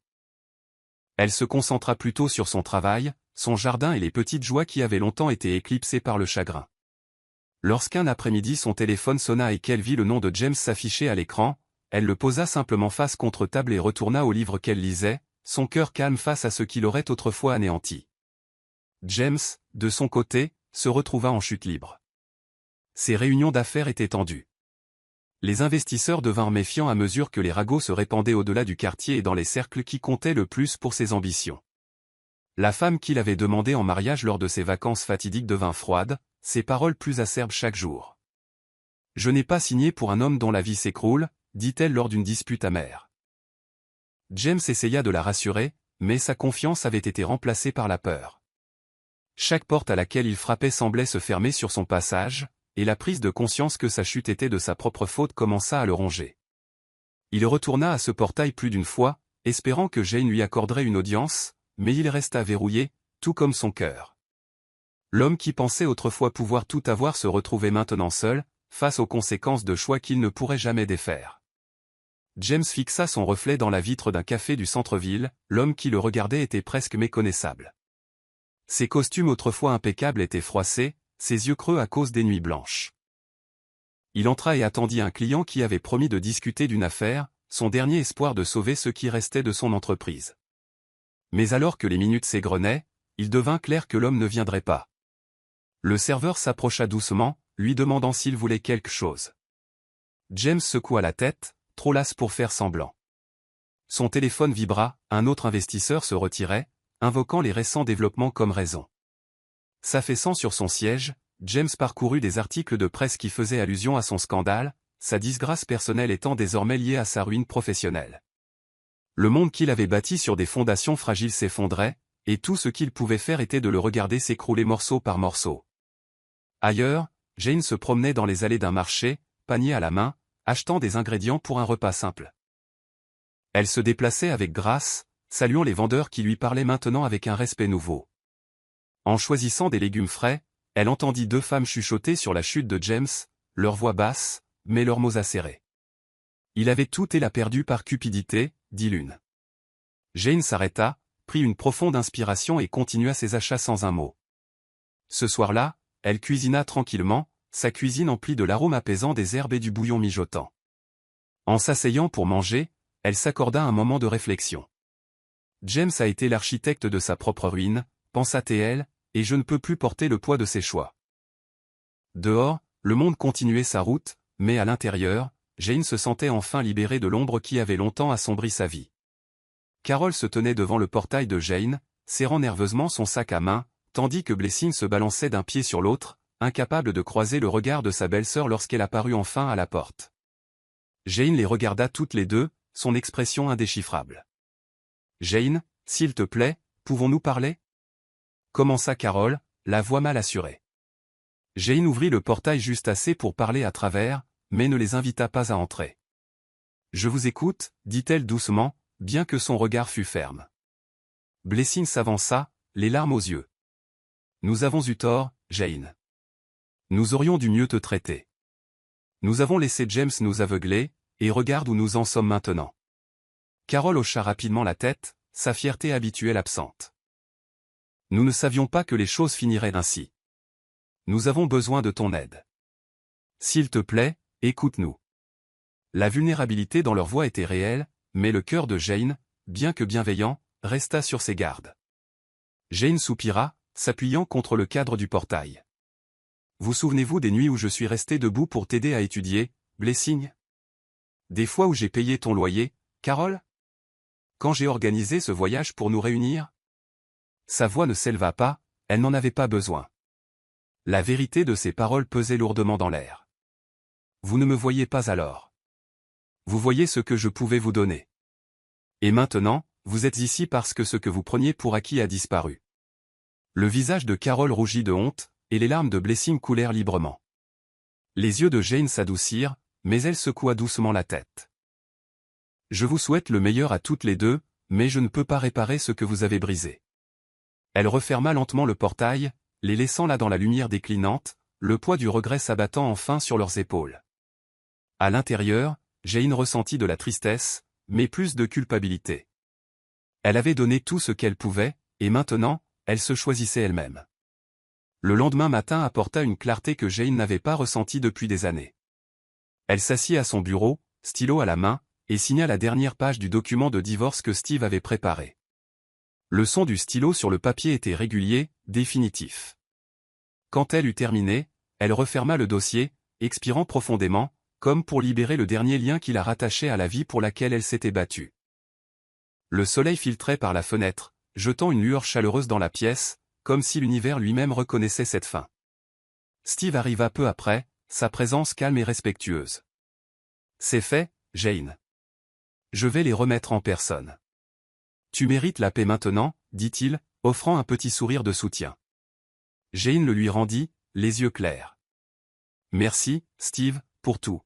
Elle se concentra plutôt sur son travail, son jardin et les petites joies qui avaient longtemps été éclipsées par le chagrin. Lorsqu'un après-midi son téléphone sonna et qu'elle vit le nom de James s'afficher à l'écran, elle le posa simplement face contre table et retourna au livre qu'elle lisait, son cœur calme face à ce qui l'aurait autrefois anéanti. James, de son côté, se retrouva en chute libre. Ces réunions d'affaires étaient tendues. Les investisseurs devinrent méfiants à mesure que les ragots se répandaient au-delà du quartier et dans les cercles qui comptaient le plus pour ses ambitions. La femme qu'il avait demandée en mariage lors de ses vacances fatidiques devint froide, ses paroles plus acerbes chaque jour. « Je n'ai pas signé pour un homme dont la vie s'écroule », dit-elle lors d'une dispute amère. James essaya de la rassurer, mais sa confiance avait été remplacée par la peur. Chaque porte à laquelle il frappait semblait se fermer sur son passage, et la prise de conscience que sa chute était de sa propre faute commença à le ronger. Il retourna à ce portail plus d'une fois, espérant que Jane lui accorderait une audience, mais il resta verrouillé, tout comme son cœur. L'homme qui pensait autrefois pouvoir tout avoir se retrouvait maintenant seul, face aux conséquences de choix qu'il ne pourrait jamais défaire. James fixa son reflet dans la vitre d'un café du centre-ville, l'homme qui le regardait était presque méconnaissable. Ses costumes autrefois impeccables étaient froissés, ses yeux creux à cause des nuits blanches. Il entra et attendit un client qui avait promis de discuter d'une affaire, son dernier espoir de sauver ce qui restait de son entreprise. Mais alors que les minutes s'égrenaient, il devint clair que l'homme ne viendrait pas. Le serveur s'approcha doucement, lui demandant s'il voulait quelque chose. James secoua la tête, trop las pour faire semblant. Son téléphone vibra, un autre investisseur se retirait, invoquant les récents développements comme raison. S'affaissant sur son siège, James parcourut des articles de presse qui faisaient allusion à son scandale, sa disgrâce personnelle étant désormais liée à sa ruine professionnelle. Le monde qu'il avait bâti sur des fondations fragiles s'effondrait, et tout ce qu'il pouvait faire était de le regarder s'écrouler morceau par morceau. Ailleurs, Jane se promenait dans les allées d'un marché, panier à la main, achetant des ingrédients pour un repas simple. Elle se déplaçait avec grâce, saluant les vendeurs qui lui parlaient maintenant avec un respect nouveau. En choisissant des légumes frais, elle entendit deux femmes chuchoter sur la chute de James, leur voix basse, mais leurs mots acérés. Il avait tout et l'a perdu par cupidité, dit l'une. Jane s'arrêta, prit une profonde inspiration et continua ses achats sans un mot. Ce soir-là, elle cuisina tranquillement, sa cuisine emplie de l'arôme apaisant des herbes et du bouillon mijotant. En s'asseyant pour manger, elle s'accorda un moment de réflexion. James a été l'architecte de sa propre ruine, pensa-t-elle, et je ne peux plus porter le poids de ses choix. Dehors, le monde continuait sa route, mais à l'intérieur, Jane se sentait enfin libérée de l'ombre qui avait longtemps assombri sa vie. Carol se tenait devant le portail de Jane, serrant nerveusement son sac à main, tandis que Blessing se balançait d'un pied sur l'autre, incapable de croiser le regard de sa belle-sœur lorsqu'elle apparut enfin à la porte. Jane les regarda toutes les deux, son expression indéchiffrable. « Jane, s'il te plaît, pouvons-nous parler ?» commença Carol, la voix mal assurée. Jane ouvrit le portail juste assez pour parler à travers, mais ne les invita pas à entrer. « Je vous écoute, » dit-elle doucement, bien que son regard fût ferme. Blessing s'avança, les larmes aux yeux. « Nous avons eu tort, Jane. Nous aurions dû mieux te traiter. Nous avons laissé James nous aveugler, et regarde où nous en sommes maintenant. » Carol hocha rapidement la tête, sa fierté habituelle absente. « Nous ne savions pas que les choses finiraient ainsi. Nous avons besoin de ton aide. S'il te plaît, écoute-nous. » La vulnérabilité dans leur voix était réelle, mais le cœur de Jane, bien que bienveillant, resta sur ses gardes. Jane soupira, s'appuyant contre le cadre du portail. « Vous souvenez-vous des nuits où je suis resté debout pour t'aider à étudier, Blessing? Des fois où j'ai payé ton loyer, Carol? Quand j'ai organisé ce voyage pour nous réunir ?» Sa voix ne s'éleva pas, elle n'en avait pas besoin. La vérité de ses paroles pesait lourdement dans l'air. « Vous ne me voyez pas alors. Vous voyez ce que je pouvais vous donner. Et maintenant, vous êtes ici parce que ce que vous preniez pour acquis a disparu. » Le visage de Carol rougit de honte, et les larmes de Blessing coulèrent librement. Les yeux de Jane s'adoucirent, mais elle secoua doucement la tête. « Je vous souhaite le meilleur à toutes les deux, mais je ne peux pas réparer ce que vous avez brisé. » Elle referma lentement le portail, les laissant là dans la lumière déclinante, le poids du regret s'abattant enfin sur leurs épaules. À l'intérieur, Jane ressentit de la tristesse, mais plus de culpabilité. Elle avait donné tout ce qu'elle pouvait, et maintenant, elle se choisissait elle-même. Le lendemain matin apporta une clarté que Jane n'avait pas ressentie depuis des années. Elle s'assit à son bureau, stylo à la main, et signa la dernière page du document de divorce que Steve avait préparé. Le son du stylo sur le papier était régulier, définitif. Quand elle eut terminé, elle referma le dossier, expirant profondément, comme pour libérer le dernier lien qui la rattachait à la vie pour laquelle elle s'était battue. Le soleil filtrait par la fenêtre, jetant une lueur chaleureuse dans la pièce, comme si l'univers lui-même reconnaissait cette fin. Steve arriva peu après, sa présence calme et respectueuse. « C'est fait, Jane. Je vais les remettre en personne. Tu mérites la paix maintenant, dit-il, offrant un petit sourire de soutien. Jane le lui rendit, les yeux clairs. Merci, Steve, pour tout.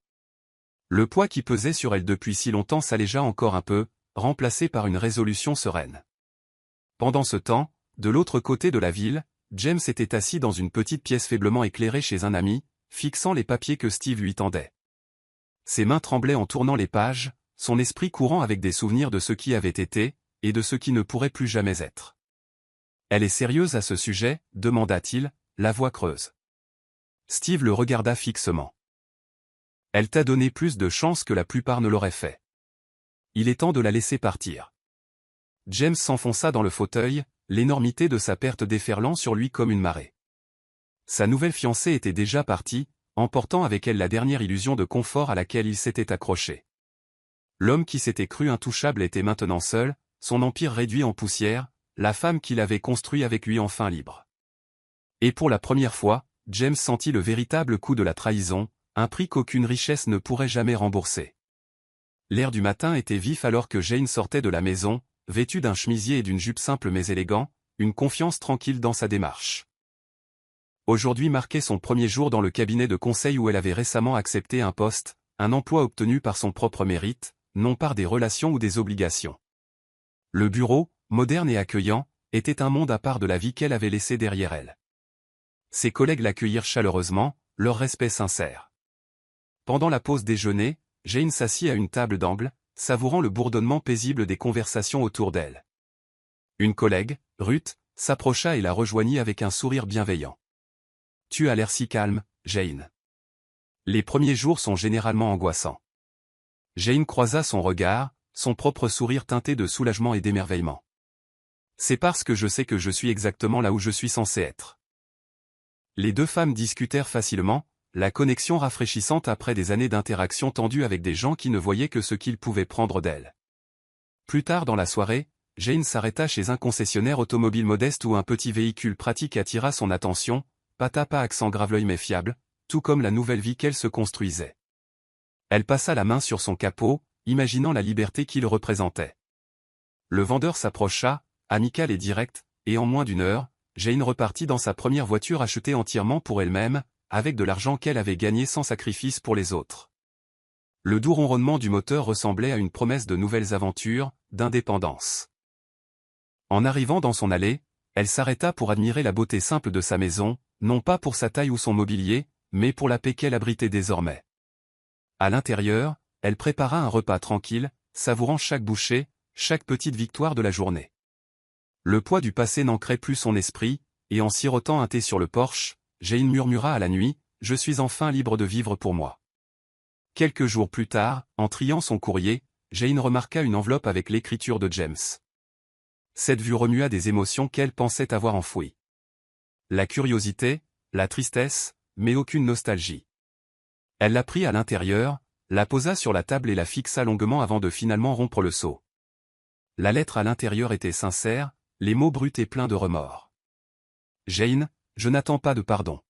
Le poids qui pesait sur elle depuis si longtemps s'allégea encore un peu, remplacé par une résolution sereine. Pendant ce temps, de l'autre côté de la ville, James était assis dans une petite pièce faiblement éclairée chez un ami, fixant les papiers que Steve lui tendait. Ses mains tremblaient en tournant les pages, son esprit courant avec des souvenirs de ce qui avait été, et de ce qui ne pourrait plus jamais être. « Elle est sérieuse à ce sujet ?» demanda-t-il, la voix creuse. Steve le regarda fixement. « Elle t'a donné plus de chance que la plupart ne l'auraient fait. Il est temps de la laisser partir. » James s'enfonça dans le fauteuil, l'énormité de sa perte déferlant sur lui comme une marée. Sa nouvelle fiancée était déjà partie, emportant avec elle la dernière illusion de confort à laquelle il s'était accroché. L'homme qui s'était cru intouchable était maintenant seul, son empire réduit en poussière, la femme qu'il avait construit avec lui enfin libre. Et pour la première fois, James sentit le véritable coup de la trahison, un prix qu'aucune richesse ne pourrait jamais rembourser. L'air du matin était vif alors que Jane sortait de la maison, vêtue d'un chemisier et d'une jupe simple mais élégant, une confiance tranquille dans sa démarche. Aujourd'hui marquait son premier jour dans le cabinet de conseil où elle avait récemment accepté un poste, un emploi obtenu par son propre mérite, non par des relations ou des obligations. Le bureau, moderne et accueillant, était un monde à part de la vie qu'elle avait laissée derrière elle. Ses collègues l'accueillirent chaleureusement, leur respect sincère. Pendant la pause déjeuner, Jane s'assit à une table d'angle, savourant le bourdonnement paisible des conversations autour d'elle. Une collègue, Ruth, s'approcha et la rejoignit avec un sourire bienveillant. « Tu as l'air si calme, Jane. Les premiers jours sont généralement angoissants. » Jane croisa son regard, son propre sourire teinté de soulagement et d'émerveillement. « C'est parce que je sais que je suis exactement là où je suis censé être. » Les deux femmes discutèrent facilement, la connexion rafraîchissante après des années d'interaction tendue avec des gens qui ne voyaient que ce qu'ils pouvaient prendre d'elle. Plus tard dans la soirée, Jane s'arrêta chez un concessionnaire automobile modeste où un petit véhicule pratique attira son attention, pas accent grave-l'œil mais fiable, tout comme la nouvelle vie qu'elle se construisait. Elle passa la main sur son capot, imaginant la liberté qu'il représentait. Le vendeur s'approcha, amical et direct, et en moins d'une heure, Jane repartit dans sa première voiture achetée entièrement pour elle-même, avec de l'argent qu'elle avait gagné sans sacrifice pour les autres. Le doux ronronnement du moteur ressemblait à une promesse de nouvelles aventures, d'indépendance. En arrivant dans son allée, elle s'arrêta pour admirer la beauté simple de sa maison, non pas pour sa taille ou son mobilier, mais pour la paix qu'elle abritait désormais. À l'intérieur, elle prépara un repas tranquille, savourant chaque bouchée, chaque petite victoire de la journée. Le poids du passé n'ancrait plus son esprit, et en sirotant un thé sur le porche, Jane murmura à la nuit, « Je suis enfin libre de vivre pour moi. » Quelques jours plus tard, en triant son courrier, Jane remarqua une enveloppe avec l'écriture de James. Cette vue remua des émotions qu'elle pensait avoir enfouies. La curiosité, la tristesse, mais aucune nostalgie. Elle la prit à l'intérieur, la posa sur la table et la fixa longuement avant de finalement rompre le seau. La lettre à l'intérieur était sincère, les mots bruts et pleins de remords. « Jane, je n'attends pas de pardon.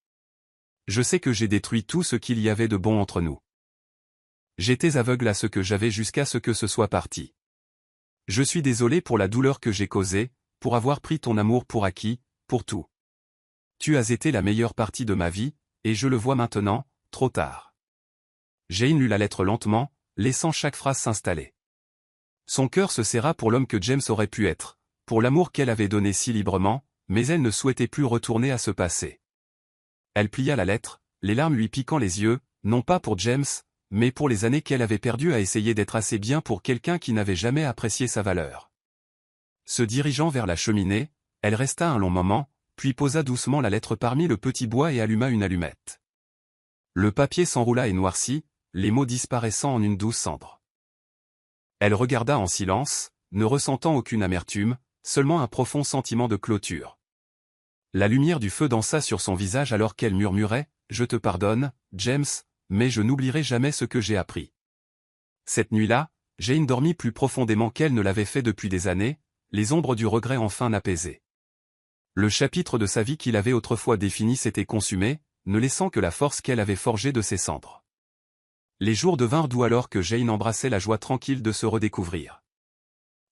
Je sais que j'ai détruit tout ce qu'il y avait de bon entre nous. J'étais aveugle à ce que j'avais jusqu'à ce que ce soit parti. Je suis désolé pour la douleur que j'ai causée, pour avoir pris ton amour pour acquis, pour tout. Tu as été la meilleure partie de ma vie, et je le vois maintenant, trop tard. » Jane lut la lettre lentement, laissant chaque phrase s'installer. Son cœur se serra pour l'homme que James aurait pu être, pour l'amour qu'elle avait donné si librement, mais elle ne souhaitait plus retourner à ce passé. Elle plia la lettre, les larmes lui piquant les yeux, non pas pour James, mais pour les années qu'elle avait perdues à essayer d'être assez bien pour quelqu'un qui n'avait jamais apprécié sa valeur. Se dirigeant vers la cheminée, elle resta un long moment, puis posa doucement la lettre parmi le petit bois et alluma une allumette. Le papier s'enroula et noircit, les mots disparaissant en une douce cendre. Elle regarda en silence, ne ressentant aucune amertume, seulement un profond sentiment de clôture. La lumière du feu dansa sur son visage alors qu'elle murmurait, je te pardonne, James, mais je n'oublierai jamais ce que j'ai appris. Cette nuit-là, Jane dormit plus profondément qu'elle ne l'avait fait depuis des années, les ombres du regret enfin apaisées. Le chapitre de sa vie qu'il avait autrefois défini s'était consumé, ne laissant que la force qu'elle avait forgée de ses cendres. Les jours devinrent doux alors que Jane embrassait la joie tranquille de se redécouvrir.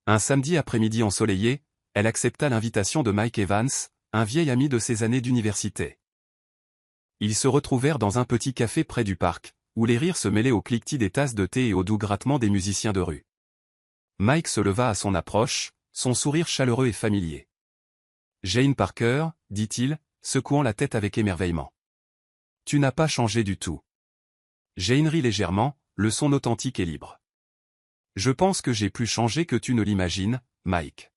Un samedi après-midi ensoleillé, elle accepta l'invitation de Mike Evans, un vieil ami de ses années d'université. Ils se retrouvèrent dans un petit café près du parc, où les rires se mêlaient au cliquetis des tasses de thé et au doux grattement des musiciens de rue. Mike se leva à son approche, son sourire chaleureux et familier. « Jane Parker, dit-il, secouant la tête avec émerveillement. Tu n'as pas changé du tout. » Jane rit légèrement, le son authentique et libre. « Je pense que j'ai plus changé que tu ne l'imagines, Mike. »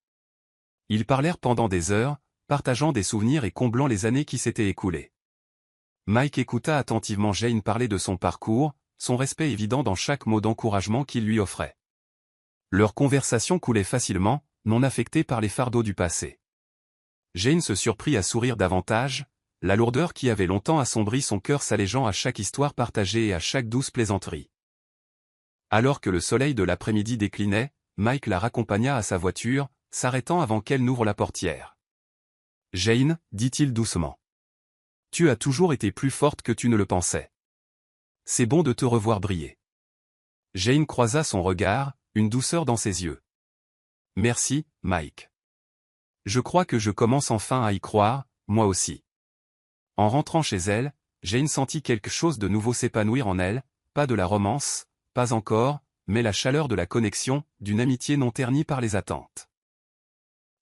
Ils parlèrent pendant des heures, partageant des souvenirs et comblant les années qui s'étaient écoulées. Mike écouta attentivement Jane parler de son parcours, son respect évident dans chaque mot d'encouragement qu'il lui offrait. Leur conversation coulait facilement, non affectée par les fardeaux du passé. Jane se surprit à sourire davantage, la lourdeur qui avait longtemps assombri son cœur s'allégeant à chaque histoire partagée et à chaque douce plaisanterie. Alors que le soleil de l'après-midi déclinait, Mike la raccompagna à sa voiture, s'arrêtant avant qu'elle n'ouvre la portière. « Jane, dit-il doucement. Tu as toujours été plus forte que tu ne le pensais. C'est bon de te revoir briller. » Jane croisa son regard, une douceur dans ses yeux. « Merci, Mike. Je crois que je commence enfin à y croire, moi aussi. » En rentrant chez elle, Jane sentit quelque chose de nouveau s'épanouir en elle, pas de la romance, pas encore, mais la chaleur de la connexion, d'une amitié non ternie par les attentes.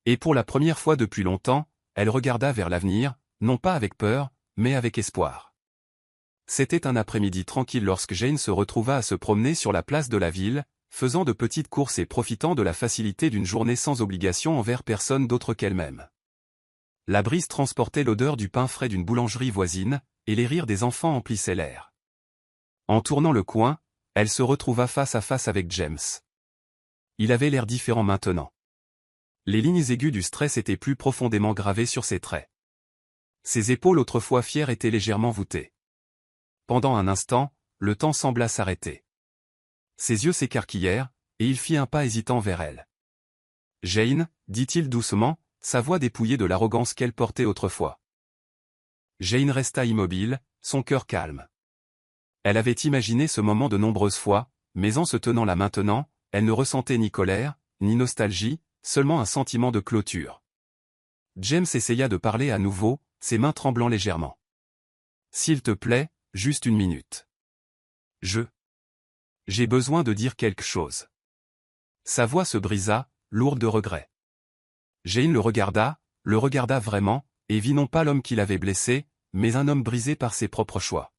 Et pour la première fois depuis longtemps, elle regarda vers l'avenir, non pas avec peur, mais avec espoir. C'était un après-midi tranquille lorsque Jane se retrouva à se promener sur la place de la ville, faisant de petites courses et profitant de la facilité d'une journée sans obligation envers personne d'autre qu'elle-même. La brise transportait l'odeur du pain frais d'une boulangerie voisine, et les rires des enfants emplissaient l'air. En tournant le coin, elle se retrouva face à face avec James. Il avait l'air différent maintenant. Les lignes aiguës du stress étaient plus profondément gravées sur ses traits. Ses épaules autrefois fières étaient légèrement voûtées. Pendant un instant, le temps sembla s'arrêter. Ses yeux s'écarquillèrent, et il fit un pas hésitant vers elle. « Jane, dit-il doucement, sa voix dépouillée de l'arrogance qu'elle portait autrefois. Jane resta immobile, son cœur calme. Elle avait imaginé ce moment de nombreuses fois, mais en se tenant là maintenant, elle ne ressentait ni colère, ni nostalgie, seulement un sentiment de clôture. James essaya de parler à nouveau, ses mains tremblant légèrement. « S'il te plaît, juste une minute. J'ai besoin de dire quelque chose. » Sa voix se brisa, lourde de regret. Jane le regarda vraiment, et vit non pas l'homme qui l'avait blessé, mais un homme brisé par ses propres choix.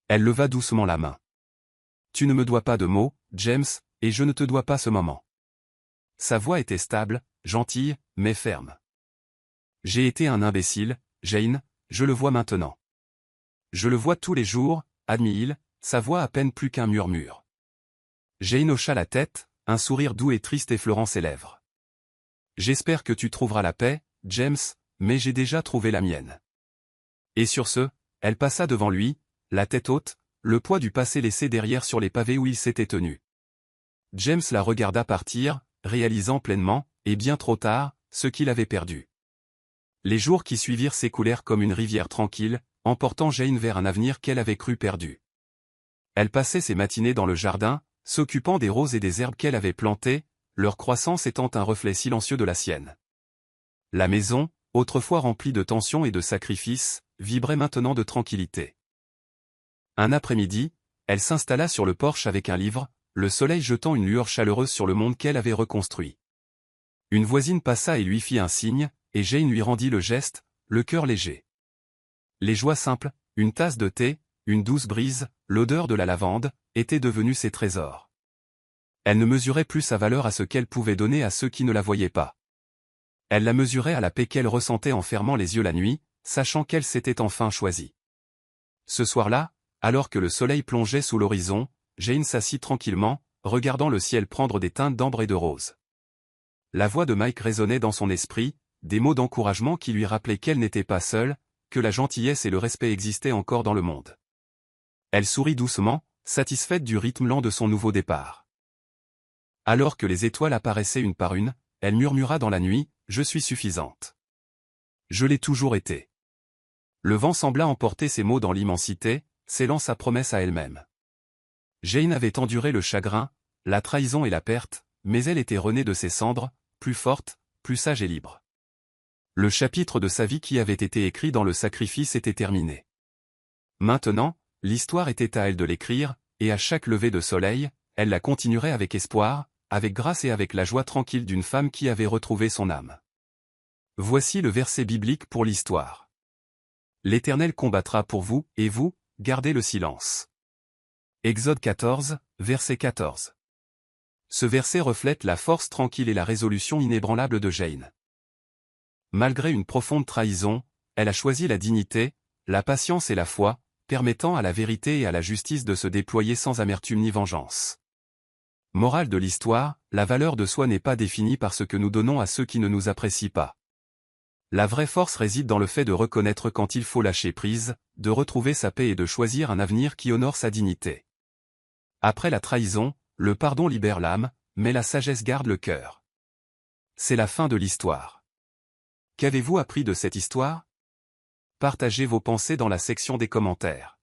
Elle leva doucement la main. « Tu ne me dois pas de mots, James, et je ne te dois pas ce moment. » Sa voix était stable, gentille, mais ferme. « J'ai été un imbécile, Jane, je le vois maintenant. Je le vois tous les jours, » admit-il, sa voix à peine plus qu'un murmure. Jane hocha la tête, un sourire doux et triste effleurant ses lèvres. « J'espère que tu trouveras la paix, James, mais j'ai déjà trouvé la mienne. » Et sur ce, elle passa devant lui, la tête haute, le poids du passé laissé derrière sur les pavés où il s'était tenu. James la regarda partir, réalisant pleinement, et bien trop tard, ce qu'il avait perdu. Les jours qui suivirent s'écoulèrent comme une rivière tranquille, emportant Jane vers un avenir qu'elle avait cru perdu. Elle passait ses matinées dans le jardin, s'occupant des roses et des herbes qu'elle avait plantées, leur croissance étant un reflet silencieux de la sienne. La maison, autrefois remplie de tensions et de sacrifices, vibrait maintenant de tranquillité. Un après-midi, elle s'installa sur le porche avec un livre, le soleil jetant une lueur chaleureuse sur le monde qu'elle avait reconstruit. Une voisine passa et lui fit un signe, et Jane lui rendit le geste, le cœur léger. Les joies simples, une tasse de thé, une douce brise, l'odeur de la lavande, étaient devenues ses trésors. Elle ne mesurait plus sa valeur à ce qu'elle pouvait donner à ceux qui ne la voyaient pas. Elle la mesurait à la paix qu'elle ressentait en fermant les yeux la nuit, sachant qu'elle s'était enfin choisie. Ce soir-là, alors que le soleil plongeait sous l'horizon, Jane s'assit tranquillement, regardant le ciel prendre des teintes d'ambre et de rose. La voix de Mike résonnait dans son esprit, des mots d'encouragement qui lui rappelaient qu'elle n'était pas seule, que la gentillesse et le respect existaient encore dans le monde. Elle sourit doucement, satisfaite du rythme lent de son nouveau départ. Alors que les étoiles apparaissaient une par une, elle murmura dans la nuit, « Je suis suffisante. Je l'ai toujours été. » Le vent sembla emporter ces mots dans l'immensité, scellant sa promesse à elle-même. Jane avait enduré le chagrin, la trahison et la perte, mais elle était renée de ses cendres, plus forte, plus sage et libre. Le chapitre de sa vie qui avait été écrit dans le sacrifice était terminé. Maintenant, l'histoire était à elle de l'écrire, et à chaque lever de soleil, elle la continuerait avec espoir, avec grâce et avec la joie tranquille d'une femme qui avait retrouvé son âme. Voici le verset biblique pour l'histoire. L'Éternel combattra pour vous, et vous, gardez le silence. Exode 14, verset 14. Ce verset reflète la force tranquille et la résolution inébranlable de Jane. Malgré une profonde trahison, elle a choisi la dignité, la patience et la foi, permettant à la vérité et à la justice de se déployer sans amertume ni vengeance. Morale de l'histoire, la valeur de soi n'est pas définie par ce que nous donnons à ceux qui ne nous apprécient pas. La vraie force réside dans le fait de reconnaître quand il faut lâcher prise, de retrouver sa paix et de choisir un avenir qui honore sa dignité. Après la trahison, le pardon libère l'âme, mais la sagesse garde le cœur. C'est la fin de l'histoire. Qu'avez-vous appris de cette histoire? Partagez vos pensées dans la section des commentaires.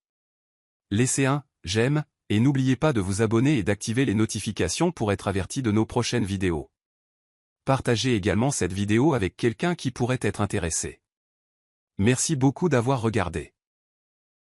Laissez un j'aime, et n'oubliez pas de vous abonner et d'activer les notifications pour être averti de nos prochaines vidéos. Partagez également cette vidéo avec quelqu'un qui pourrait être intéressé. Merci beaucoup d'avoir regardé.